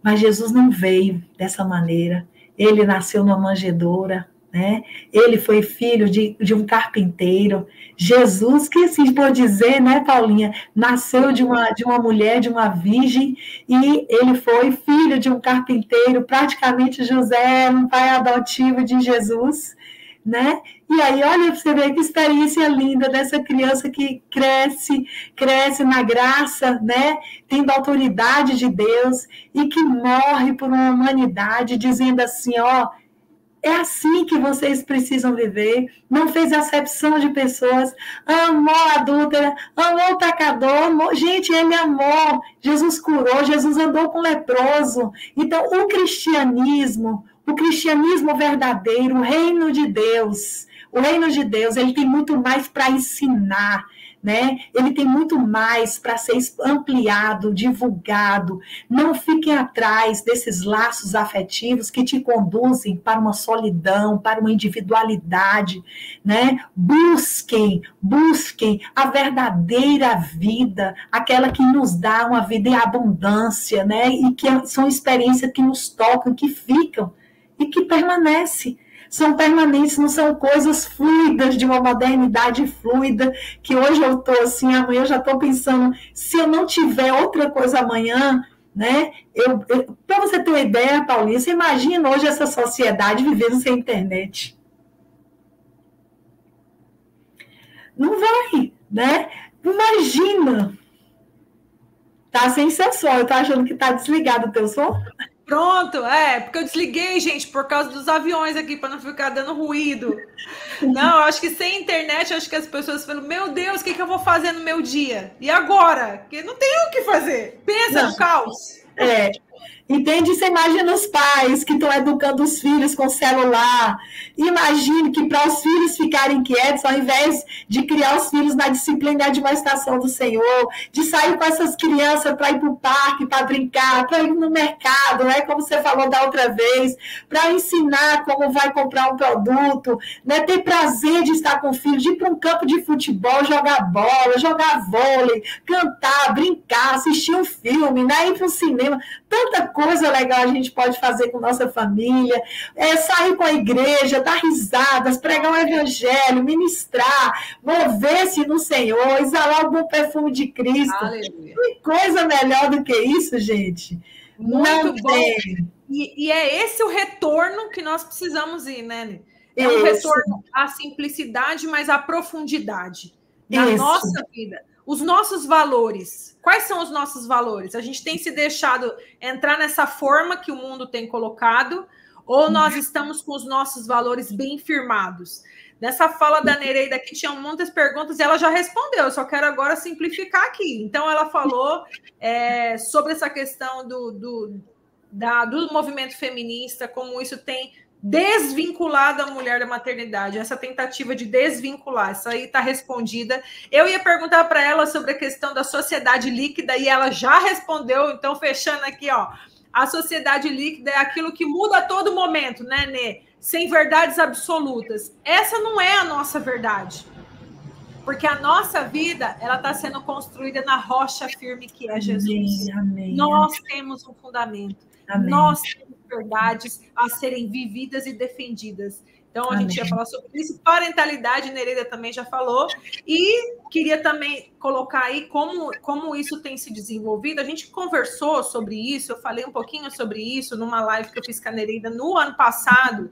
mas Jesus não veio dessa maneira. Ele nasceu numa manjedoura, né? Ele foi filho de um carpinteiro. Jesus, que assim por dizer, né, Paulinha, nasceu de uma mulher, de uma virgem, e ele foi filho de um carpinteiro. Praticamente José era um pai adotivo de Jesus, né? E aí, olha, você vê que experiência linda dessa criança que cresce na graça, né? Tendo a autoridade de Deus e que morre por uma humanidade, dizendo assim, ó, é assim que vocês precisam viver. Não fez acepção de pessoas, amou a adúltera, amou o pecador, amou. Gente, ele amou. Jesus curou, Jesus andou com leproso. Então, o cristianismo verdadeiro, o reino de Deus, ele tem muito mais para ensinar, né? Ele tem muito mais para ser ampliado, divulgado. Não fiquem atrás desses laços afetivos que te conduzem para uma solidão, para uma individualidade, né? Busquem a verdadeira vida, aquela que nos dá uma vida em abundância, né? E que são experiências que nos tocam, que ficam e que permanecem. São permanentes, não são coisas fluidas, de uma modernidade fluida, que hoje eu estou assim, amanhã eu já estou pensando, se eu não tiver outra coisa amanhã, né? Para você ter uma ideia, Paulinha, você imagina hoje essa sociedade vivendo sem internet. Não vai, né? Imagina. Tá sem seu som, eu tô achando que tá desligado o teu som? Pronto, porque eu desliguei, gente, por causa dos aviões aqui, para não ficar dando ruído. Não, eu acho que sem internet, eu acho que as pessoas falam, meu Deus, o que eu vou fazer no meu dia? E agora? Porque não tem o que fazer. Pensa no caos. Entende? Você imagina os pais que estão educando os filhos com celular. Imagine que para os filhos ficarem quietos, ao invés de criar os filhos na disciplina e admoestação do Senhor, de sair com essas crianças para ir para o parque, para brincar, para ir no mercado, né? Como você falou da outra vez, para ensinar como vai comprar um produto, né? Ter prazer de estar com o filho, de ir para um campo de futebol, jogar bola, jogar vôlei, cantar, brincar, assistir um filme, né? Ir para o cinema. Tanta coisa legal a gente pode fazer com nossa família, sair com a igreja, dar risadas, pregar o evangelho, ministrar, mover-se no Senhor, exalar o bom perfume de Cristo. Aleluia. Que coisa melhor do que isso, gente? Muito bom. E é esse o retorno que nós precisamos ir, né? É um retorno à simplicidade, mas à profundidade da nossa vida. Os nossos valores. Quais são os nossos valores? A gente tem se deixado entrar nessa forma que o mundo tem colocado, ou nós estamos com os nossos valores bem firmados? Nessa fala da Nereida aqui tinha muitas perguntas e ela já respondeu, eu só quero agora simplificar aqui. Então, ela falou sobre essa questão do movimento feminista, como isso tem desvinculado a mulher da maternidade, essa tentativa de desvincular, isso aí está respondida. Eu ia perguntar para ela sobre a questão da sociedade líquida e ela já respondeu, então fechando aqui, ó, a sociedade líquida é aquilo que muda a todo momento, né, Nê? Sem verdades absolutas. Essa não é a nossa verdade, porque a nossa vida, ela está sendo construída na rocha firme que é Jesus. Amém. Nós temos um fundamento. Amém. Nós temos verdades a serem vividas e defendidas. Então, a gente ia falar sobre isso. Parentalidade, Nereida também já falou. E queria também colocar aí como isso tem se desenvolvido. A gente conversou sobre isso, eu falei um pouquinho sobre isso numa live que eu fiz com a Nereida no ano passado,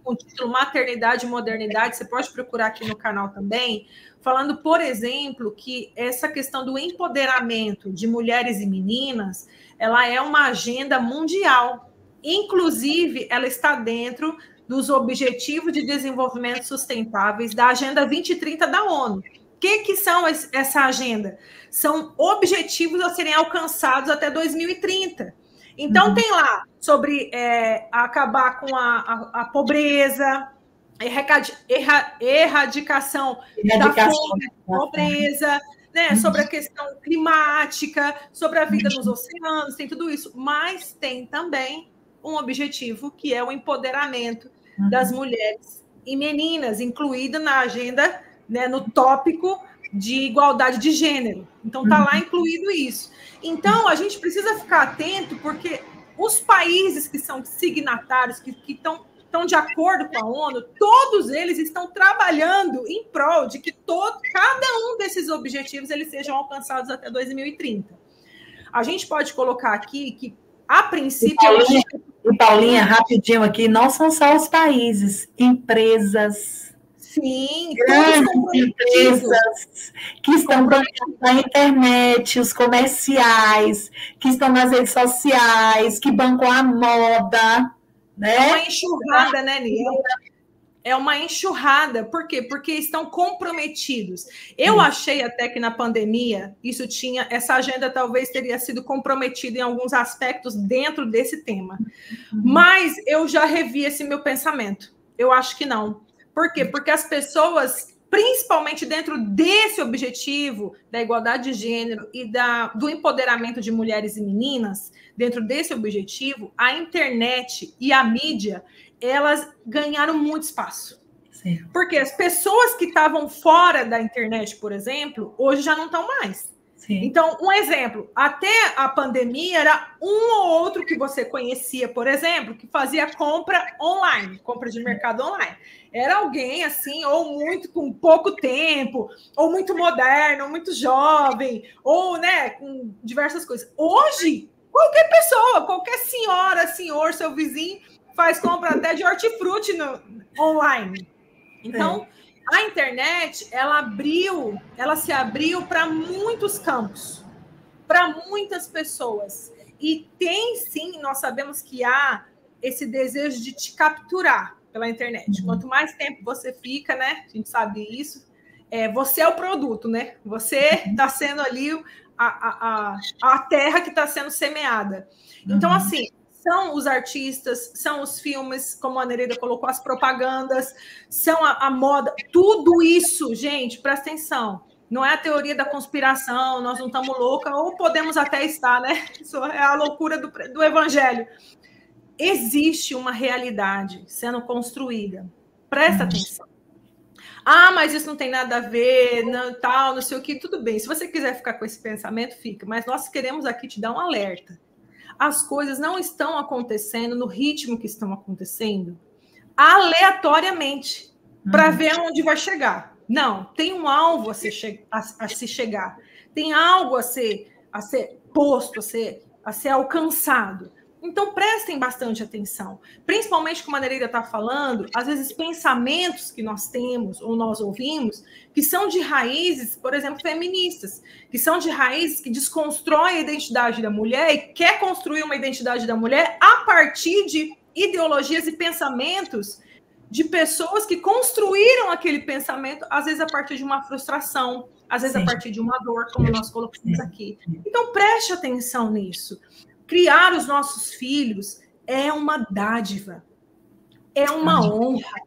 com o título Maternidade e Modernidade, você pode procurar aqui no canal também, falando, por exemplo, que essa questão do empoderamento de mulheres e meninas, ela é uma agenda mundial. Inclusive, ela está dentro dos Objetivos de Desenvolvimento Sustentáveis da Agenda 2030 da ONU. O que são essa agenda? São objetivos a serem alcançados até 2030. Então, tem lá sobre acabar com a pobreza, erradicação da fome, pobreza, né? Sobre a questão climática, sobre a vida nos oceanos, tem tudo isso. Mas tem também um objetivo que é o empoderamento das mulheres e meninas, incluído na agenda, né, no tópico de igualdade de gênero. Então, está lá incluído isso. Então, a gente precisa ficar atento, porque os países que são signatários, que estão de acordo com a ONU, todos eles estão trabalhando em prol de que cada um desses objetivos eles sejam alcançados até 2030. A gente pode colocar aqui que, a princípio... Paulinha, rapidinho aqui, não são só os países, empresas... Sim, grandes empresas que estão na internet, os comerciais, que estão nas redes sociais, que bancam a moda, né? É uma enxurrada, né, Nia? É uma enxurrada. Por quê? Porque estão comprometidos. Eu achei até que na pandemia essa agenda talvez teria sido comprometida em alguns aspectos dentro desse tema. Mas eu já revi esse meu pensamento. Eu acho que não. Por quê? Porque as pessoas, principalmente dentro desse objetivo da igualdade de gênero e do empoderamento de mulheres e meninas, dentro desse objetivo, a internet e a mídia, elas ganharam muito espaço. Sim. Porque as pessoas que estavam fora da internet, por exemplo, hoje já não estão mais. Sim. Então, um exemplo, até a pandemia era um ou outro que você conhecia, por exemplo, que fazia compra online, compra de mercado online. Era alguém assim, ou muito com pouco tempo, ou muito moderno, ou muito jovem, ou, né, com diversas coisas. Hoje, qualquer pessoa, qualquer senhora, senhor, seu vizinho, faz compra até de hortifruti online. Então, a internet, ela se abriu para muitos campos, para muitas pessoas. E tem, sim, nós sabemos que há esse desejo de te capturar pela internet. Quanto mais tempo você fica, né? A gente sabe isso. Você é o produto, né? Você está sendo ali a terra que está sendo semeada. Então, assim, são os artistas, são os filmes, como a Nereida colocou, as propagandas, são a moda, tudo isso, gente, presta atenção. Não é a teoria da conspiração, nós não estamos loucas, ou podemos até estar, né? Isso é a loucura do evangelho. Existe uma realidade sendo construída. Presta atenção. Ah, mas isso não tem nada a ver, não sei o que, tudo bem. Se você quiser ficar com esse pensamento, fica. Mas nós queremos aqui te dar um alerta. As coisas não estão acontecendo no ritmo que estão acontecendo aleatoriamente, para ver onde vai chegar. Não, tem um alvo a se chegar. Tem algo a ser posto, a ser alcançado. Então, prestem bastante atenção. Principalmente, como a Nereida está falando, às vezes pensamentos que nós temos ou nós ouvimos, que são de raízes, por exemplo, feministas, que são de raízes que desconstroem a identidade da mulher e quer construir uma identidade da mulher a partir de ideologias e pensamentos de pessoas que construíram aquele pensamento, às vezes a partir de uma frustração, às vezes a partir de uma dor, como nós colocamos aqui. Então, preste atenção nisso. Criar os nossos filhos é uma dádiva, é uma honra,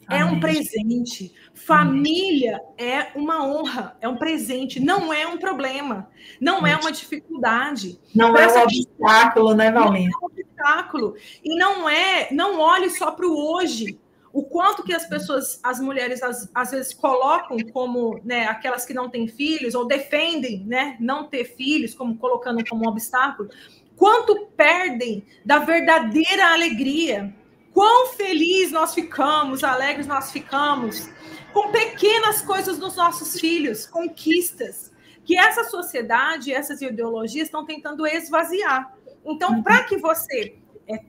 é um presente. Família é uma honra, é um presente, não é um problema, não é uma dificuldade. Não é um obstáculo, né, Valmir? Não é um obstáculo. E não olhe só para o hoje. O quanto que as mulheres, às vezes, colocam como, né, aquelas que não têm filhos, ou defendem, né, não ter filhos, colocando como um obstáculo, quanto perdem da verdadeira alegria, quão felizes nós ficamos, alegres nós ficamos, com pequenas coisas dos nossos filhos, conquistas, que essa sociedade, essas ideologias estão tentando esvaziar. Então, para que você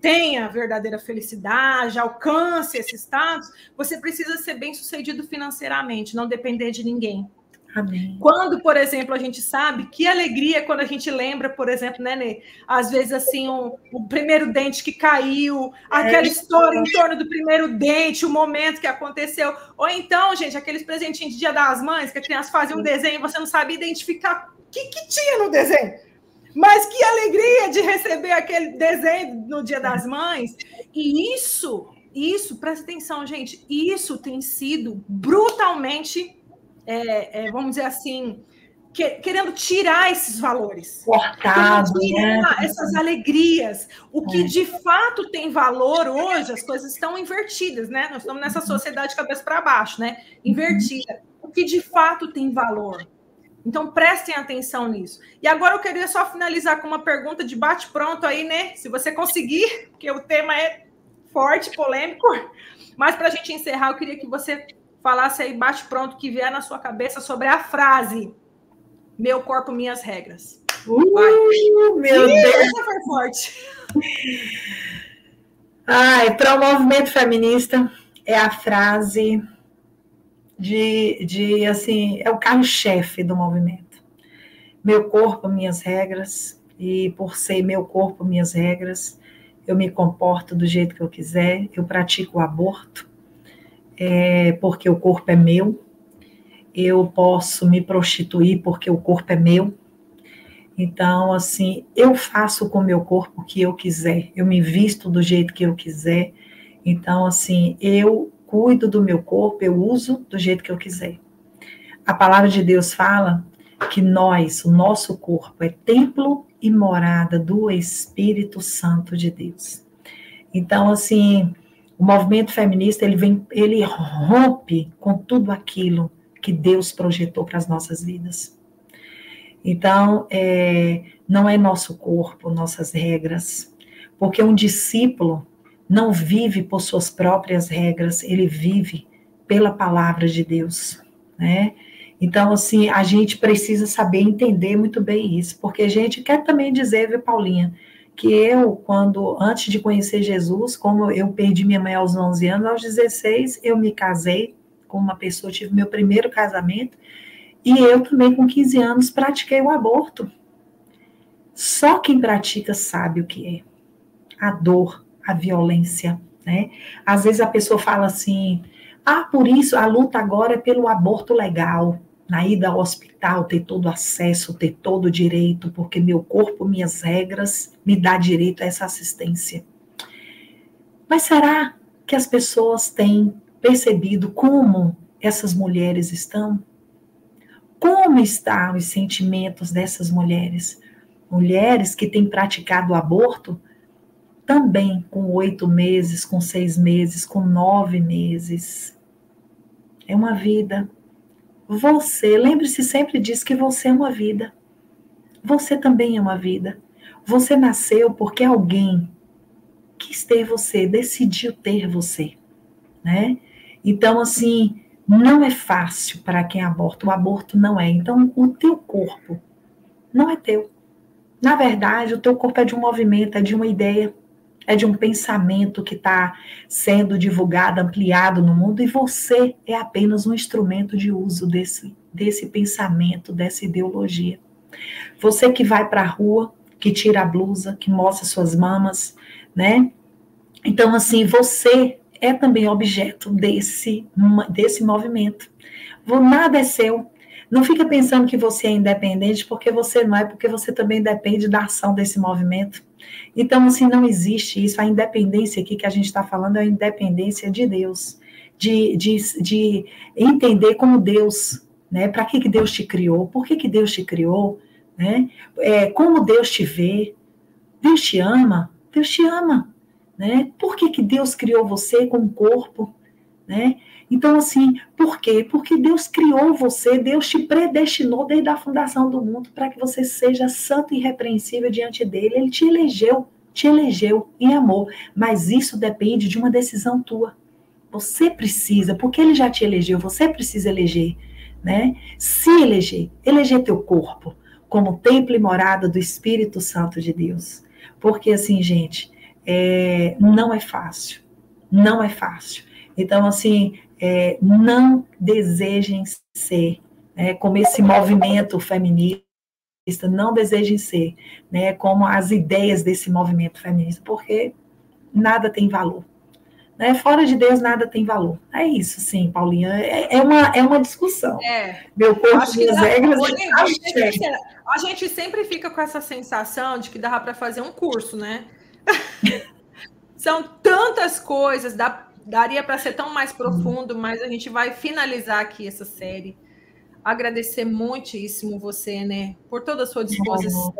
tenha verdadeira felicidade, alcance esse status, você precisa ser bem-sucedido financeiramente, não depender de ninguém. Amém. Quando, por exemplo, a gente sabe que alegria quando a gente lembra, por exemplo, né, Nê? Às vezes, assim, o primeiro dente que caiu, aquela história em torno do primeiro dente, o momento que aconteceu. Ou então, gente, aqueles presentinhos de Dia das Mães, que a criança fazia um desenho e você não sabia identificar o que tinha no desenho. Mas que alegria de receber aquele desenho no Dia das Mães. E isso, presta atenção, gente, isso tem sido brutalmente... vamos dizer assim, querendo tirar esses valores. Cortado, tirar essas alegrias. O que de fato tem valor hoje, as coisas estão invertidas, né? Nós estamos nessa sociedade de cabeça para baixo, né? Invertida. O que de fato tem valor. Então, prestem atenção nisso. E agora eu queria só finalizar com uma pergunta de bate-pronto aí, né? Se você conseguir, porque o tema é forte, polêmico. Mas para a gente encerrar, eu queria que você falasse aí, bate-pronto, que vier na sua cabeça sobre a frase meu corpo, minhas regras. Meu Deus! Essa foi forte. Para o movimento feminista, é a frase assim, é o carro-chefe do movimento. Meu corpo, minhas regras, e por ser meu corpo, minhas regras, eu me comporto do jeito que eu quiser, eu pratico o aborto, porque o corpo é meu, eu posso me prostituir porque o corpo é meu. Então, assim, eu faço com o meu corpo o que eu quiser, eu me visto do jeito que eu quiser. Então, assim, eu cuido do meu corpo, eu uso do jeito que eu quiser. A palavra de Deus fala que o nosso corpo é templo e morada do Espírito Santo de Deus. Então, assim, o movimento feminista, ele rompe com tudo aquilo que Deus projetou para as nossas vidas. Então, não é nosso corpo, nossas regras, porque um discípulo não vive por suas próprias regras, ele vive pela palavra de Deus, né? Então, assim, a gente precisa saber entender muito bem isso, porque a gente quer também dizer, viu, Paulinha, que antes de conhecer Jesus, como eu perdi minha mãe aos 11 anos, aos 16 eu me casei com uma pessoa, tive meu primeiro casamento, e eu também com 15 anos pratiquei o aborto. Só quem pratica sabe o que é. A dor, a violência, né? Às vezes a pessoa fala assim, por isso a luta agora é pelo aborto legal, na ida ao hospital, ter todo acesso, ter todo o direito, porque meu corpo, minhas regras, me dá direito a essa assistência. Mas será que as pessoas têm percebido como essas mulheres estão? Como estão os sentimentos dessas mulheres? Mulheres que têm praticado o aborto também com 8 meses, com 6 meses, com 9 meses. É uma vida. Você, lembre-se sempre disso, que você é uma vida. Você também é uma vida. Você nasceu porque alguém quis ter você, decidiu ter você, né? Então, assim, não é fácil para quem aborta. O aborto não é. Então, o teu corpo não é teu. Na verdade, o teu corpo é de um movimento, é de uma ideia, é de um pensamento que está sendo divulgado, ampliado no mundo, e você é apenas um instrumento de uso desse pensamento, dessa ideologia. Você que vai para a rua, que tira a blusa, que mostra suas mamas, né? Então, assim, você é também objeto desse movimento. Nada é seu. Não fica pensando que você é independente, porque você não é, porque você também depende da ação desse movimento. Então, assim, não existe isso. A independência aqui que a gente está falando é a independência de Deus, de entender como Deus, né? Para que Deus te criou? Por que Deus te criou? Né? Como Deus te vê? Deus te ama? Deus te ama. Né? Por que Deus criou você com um corpo? Né? Então, assim, por quê? Porque Deus criou você, Deus te predestinou desde a fundação do mundo para que você seja santo e irrepreensível diante dele. Ele te elegeu em amor, mas isso depende de uma decisão tua. Você precisa, porque ele já te elegeu, você precisa eleger, né? Se eleger teu corpo como templo e morada do Espírito Santo de Deus. Porque, assim, gente, não é fácil. Não é fácil. Então, assim, não desejem ser, né, como esse movimento feminista, não desejem ser, né, como as ideias desse movimento feminista, porque nada tem valor. Né? Fora de Deus, nada tem valor. É isso, sim, Paulinha. É uma discussão. Meu corpo, minhas regras. A gente sempre fica com essa sensação de que dava para fazer um curso, né? São tantas coisas, daria para ser tão mais profundo, mas a gente vai finalizar aqui essa série. Agradecer muitíssimo você, né, por toda a sua disposição,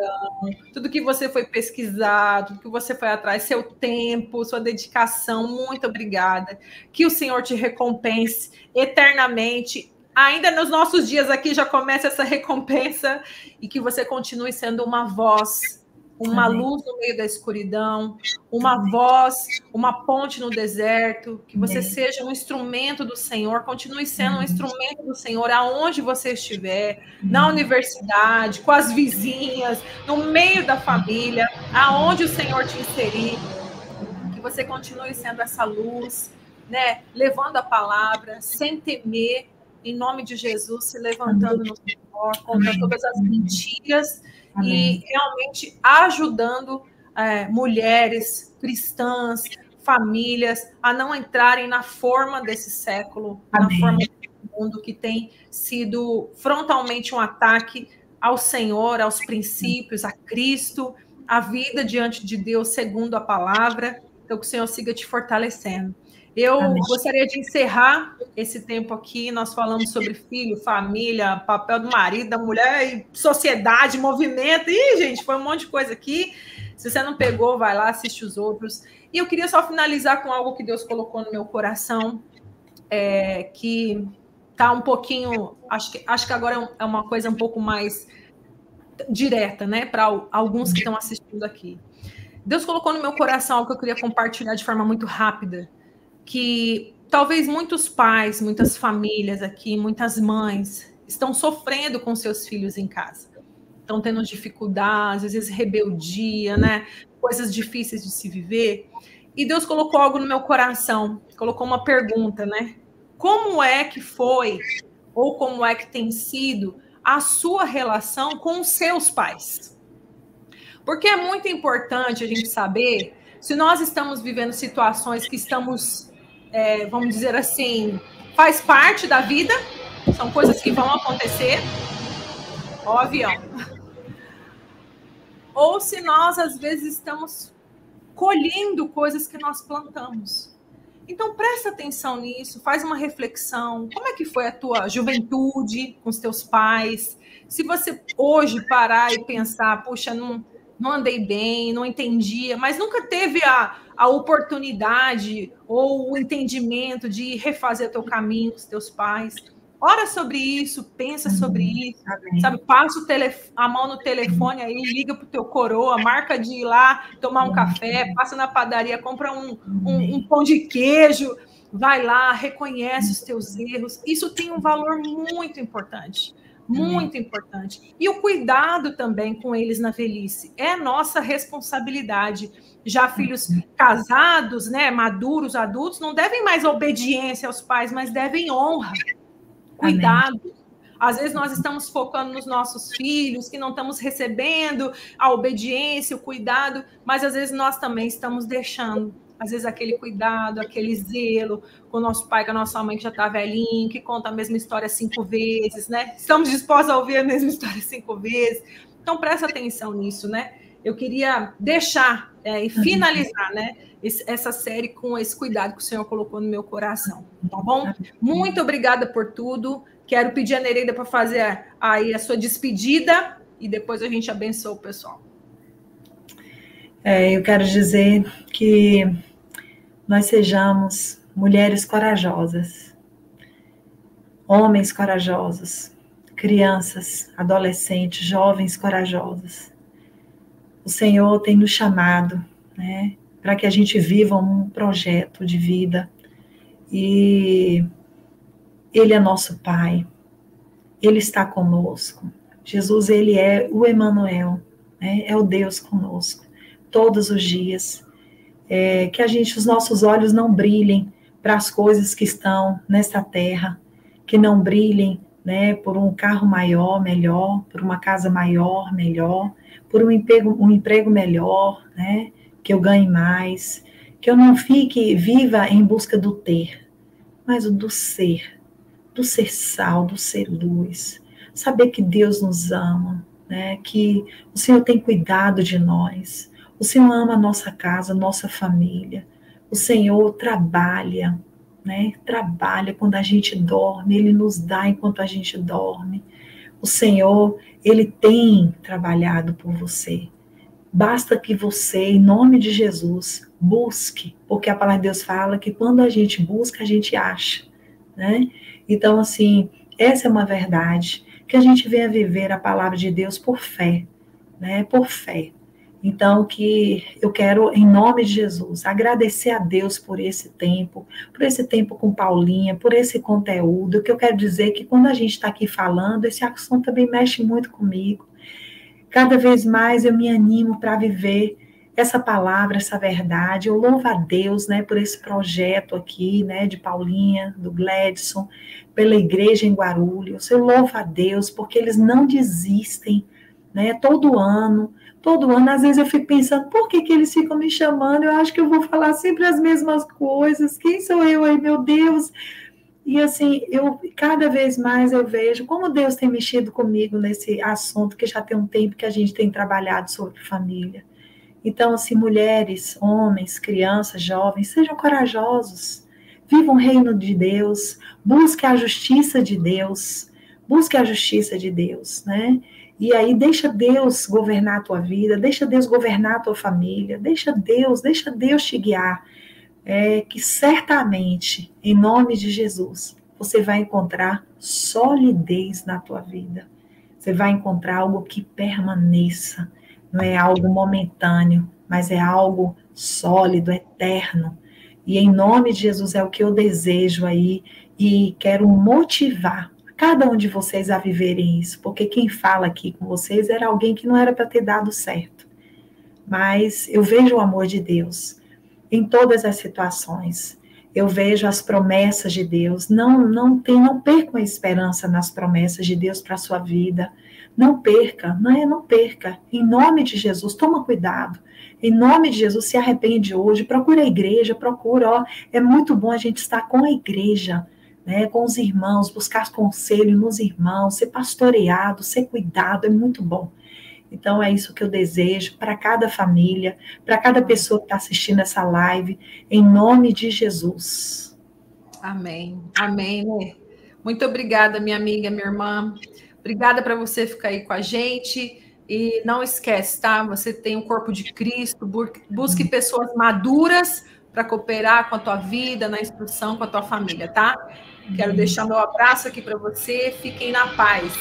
tudo que você foi pesquisar, tudo que você foi atrás, seu tempo, sua dedicação, muito obrigada. Que o Senhor te recompense eternamente. Ainda nos nossos dias aqui já começa essa recompensa e que você continue sendo uma voz, uma luz no meio da escuridão, uma voz, uma ponte no deserto, que você seja um instrumento do Senhor, continue sendo um instrumento do Senhor aonde você estiver, na universidade, com as vizinhas, no meio da família, aonde o Senhor te inserir, que você continue sendo essa luz, né, levando a palavra, sem temer, em nome de Jesus, se levantando no Senhor, contra todas as mentiras, e realmente ajudando mulheres cristãs, famílias, a não entrarem na forma desse século, na forma desse mundo que tem sido frontalmente um ataque ao Senhor, aos princípios, a Cristo, a vida diante de Deus segundo a palavra. Então, que o Senhor siga te fortalecendo. Eu gostaria de encerrar esse tempo aqui. Nós falamos sobre filho, família, papel do marido, da mulher, sociedade, movimento. Ih, gente, foi um monte de coisa aqui. Se você não pegou, vai lá, assiste os outros. E eu queria só finalizar com algo que Deus colocou no meu coração, que está um pouquinho... Acho que agora é uma coisa um pouco mais direta, né, para alguns que estão assistindo aqui. Deus colocou no meu coração algo que eu queria compartilhar de forma muito rápida, que talvez muitos pais, muitas famílias aqui, muitas mães estão sofrendo com seus filhos em casa. Estão tendo dificuldades, às vezes rebeldia, né? Coisas difíceis de se viver. E Deus colocou algo no meu coração, colocou uma pergunta, né? Como é que foi, ou como é que tem sido a sua relação com os seus pais? Porque é muito importante a gente saber se nós estamos vivendo situações que estamos, vamos dizer assim, faz parte da vida, são coisas que vão acontecer, ó avião. Ou se nós, às vezes, estamos colhendo coisas que nós plantamos. Então, presta atenção nisso, faz uma reflexão. Como é que foi a tua juventude com os teus pais? Se você hoje parar e pensar, puxa, não andei bem, não entendia, mas nunca teve a oportunidade ou o entendimento de refazer teu caminho com os teus pais. Ora sobre isso, pensa sobre isso, sabe? Passa a mão no telefone aí, liga pro teu coroa, marca de ir lá tomar um café, passa na padaria, compra um pão de queijo, vai lá, reconhece os teus erros. Isso tem um valor muito importante. Muito importante. E o cuidado também com eles na velhice. É nossa responsabilidade. Já filhos casados, né, maduros, adultos, não devem mais obediência aos pais, mas devem honra. Cuidado. Às vezes nós estamos focando nos nossos filhos, que não estamos recebendo a obediência, o cuidado, mas às vezes nós também estamos deixando. Às vezes aquele cuidado, aquele zelo com o nosso pai, com a nossa mãe que já está velhinho, que conta a mesma história 5 vezes, né? Estamos dispostos a ouvir a mesma história 5 vezes. Então, presta atenção nisso, né? Eu queria deixar e finalizar, né, essa série com esse cuidado que o Senhor colocou no meu coração, tá bom? Muito obrigada por tudo. Quero pedir a Nereida para fazer aí a sua despedida e depois a gente abençoa o pessoal. Eu quero dizer que nós sejamos mulheres corajosas, homens corajosos, crianças, adolescentes, jovens corajosos. O Senhor tem nos chamado, né, para que a gente viva um projeto de vida. E Ele é nosso Pai. Ele está conosco. Jesus, Ele é o Emanuel, né, é o Deus conosco, todos os dias. que os nossos olhos não brilhem para as coisas que estão nessa terra, que não brilhem, né, por um carro maior, melhor, por uma casa maior, melhor, por um emprego melhor, né, que eu ganhe mais, que eu não fique viva em busca do ter, mas do ser sal, do ser luz, saber que Deus nos ama, né, que o Senhor tem cuidado de nós, o Senhor ama a nossa casa, a nossa família, o Senhor trabalha, né, trabalha quando a gente dorme, Ele nos dá enquanto a gente dorme, o Senhor, Ele tem trabalhado por você, basta que você, em nome de Jesus, busque, porque a palavra de Deus fala que quando a gente busca, a gente acha, né? Então, assim, essa é uma verdade, que a gente venha viver a palavra de Deus por fé, né? Por fé. Então, que eu quero, em nome de Jesus, agradecer a Deus por esse tempo com Paulinha, por esse conteúdo, que eu quero dizer que quando a gente está aqui falando, esse assunto também mexe muito comigo. Cada vez mais eu me animo para viver essa palavra, essa verdade. Eu louvo a Deus, né, por esse projeto aqui, né, de Paulinha, do Gladson, pela igreja em Guarulhos. Eu louvo a Deus porque eles não desistem, né, todo ano, às vezes eu fico pensando, por que eles ficam me chamando? Eu acho que eu vou falar sempre as mesmas coisas. Quem sou eu aí, meu Deus? E assim, cada vez mais eu vejo como Deus tem mexido comigo nesse assunto, que já tem um tempo que a gente tem trabalhado sobre família. Então, assim, mulheres, homens, crianças, jovens, sejam corajosos, vivam o reino de Deus, busque a justiça de Deus, né? E aí deixa Deus governar a tua vida, deixa Deus governar a tua família, deixa Deus te guiar. Que certamente, em nome de Jesus, você vai encontrar solidez na tua vida. Você vai encontrar algo que permaneça. Não é algo momentâneo, mas é algo sólido, eterno. E em nome de Jesus é o que eu desejo aí e quero motivar cada um de vocês a viverem isso, porque quem fala aqui com vocês era alguém que não era para ter dado certo. Mas eu vejo o amor de Deus em todas as situações. Eu vejo as promessas de Deus. Não percam a esperança nas promessas de Deus para a sua vida. Não perca. Em nome de Jesus, toma cuidado. Em nome de Jesus, se arrepende hoje. Procura a igreja, é muito bom a gente estar com a igreja, né, com os irmãos, buscar conselho nos irmãos, ser pastoreado, ser cuidado, é muito bom. Então, é isso que eu desejo para cada família, para cada pessoa que está assistindo essa live, em nome de Jesus. Amém. Amém, né? Muito obrigada, minha amiga, minha irmã. Obrigada para você ficar aí com a gente. E não esquece, tá? Você tem o corpo de Cristo. Busque pessoas maduras para cooperar com a tua vida, na instrução com a tua família, tá? Quero deixar meu abraço aqui para você. Fiquem na paz.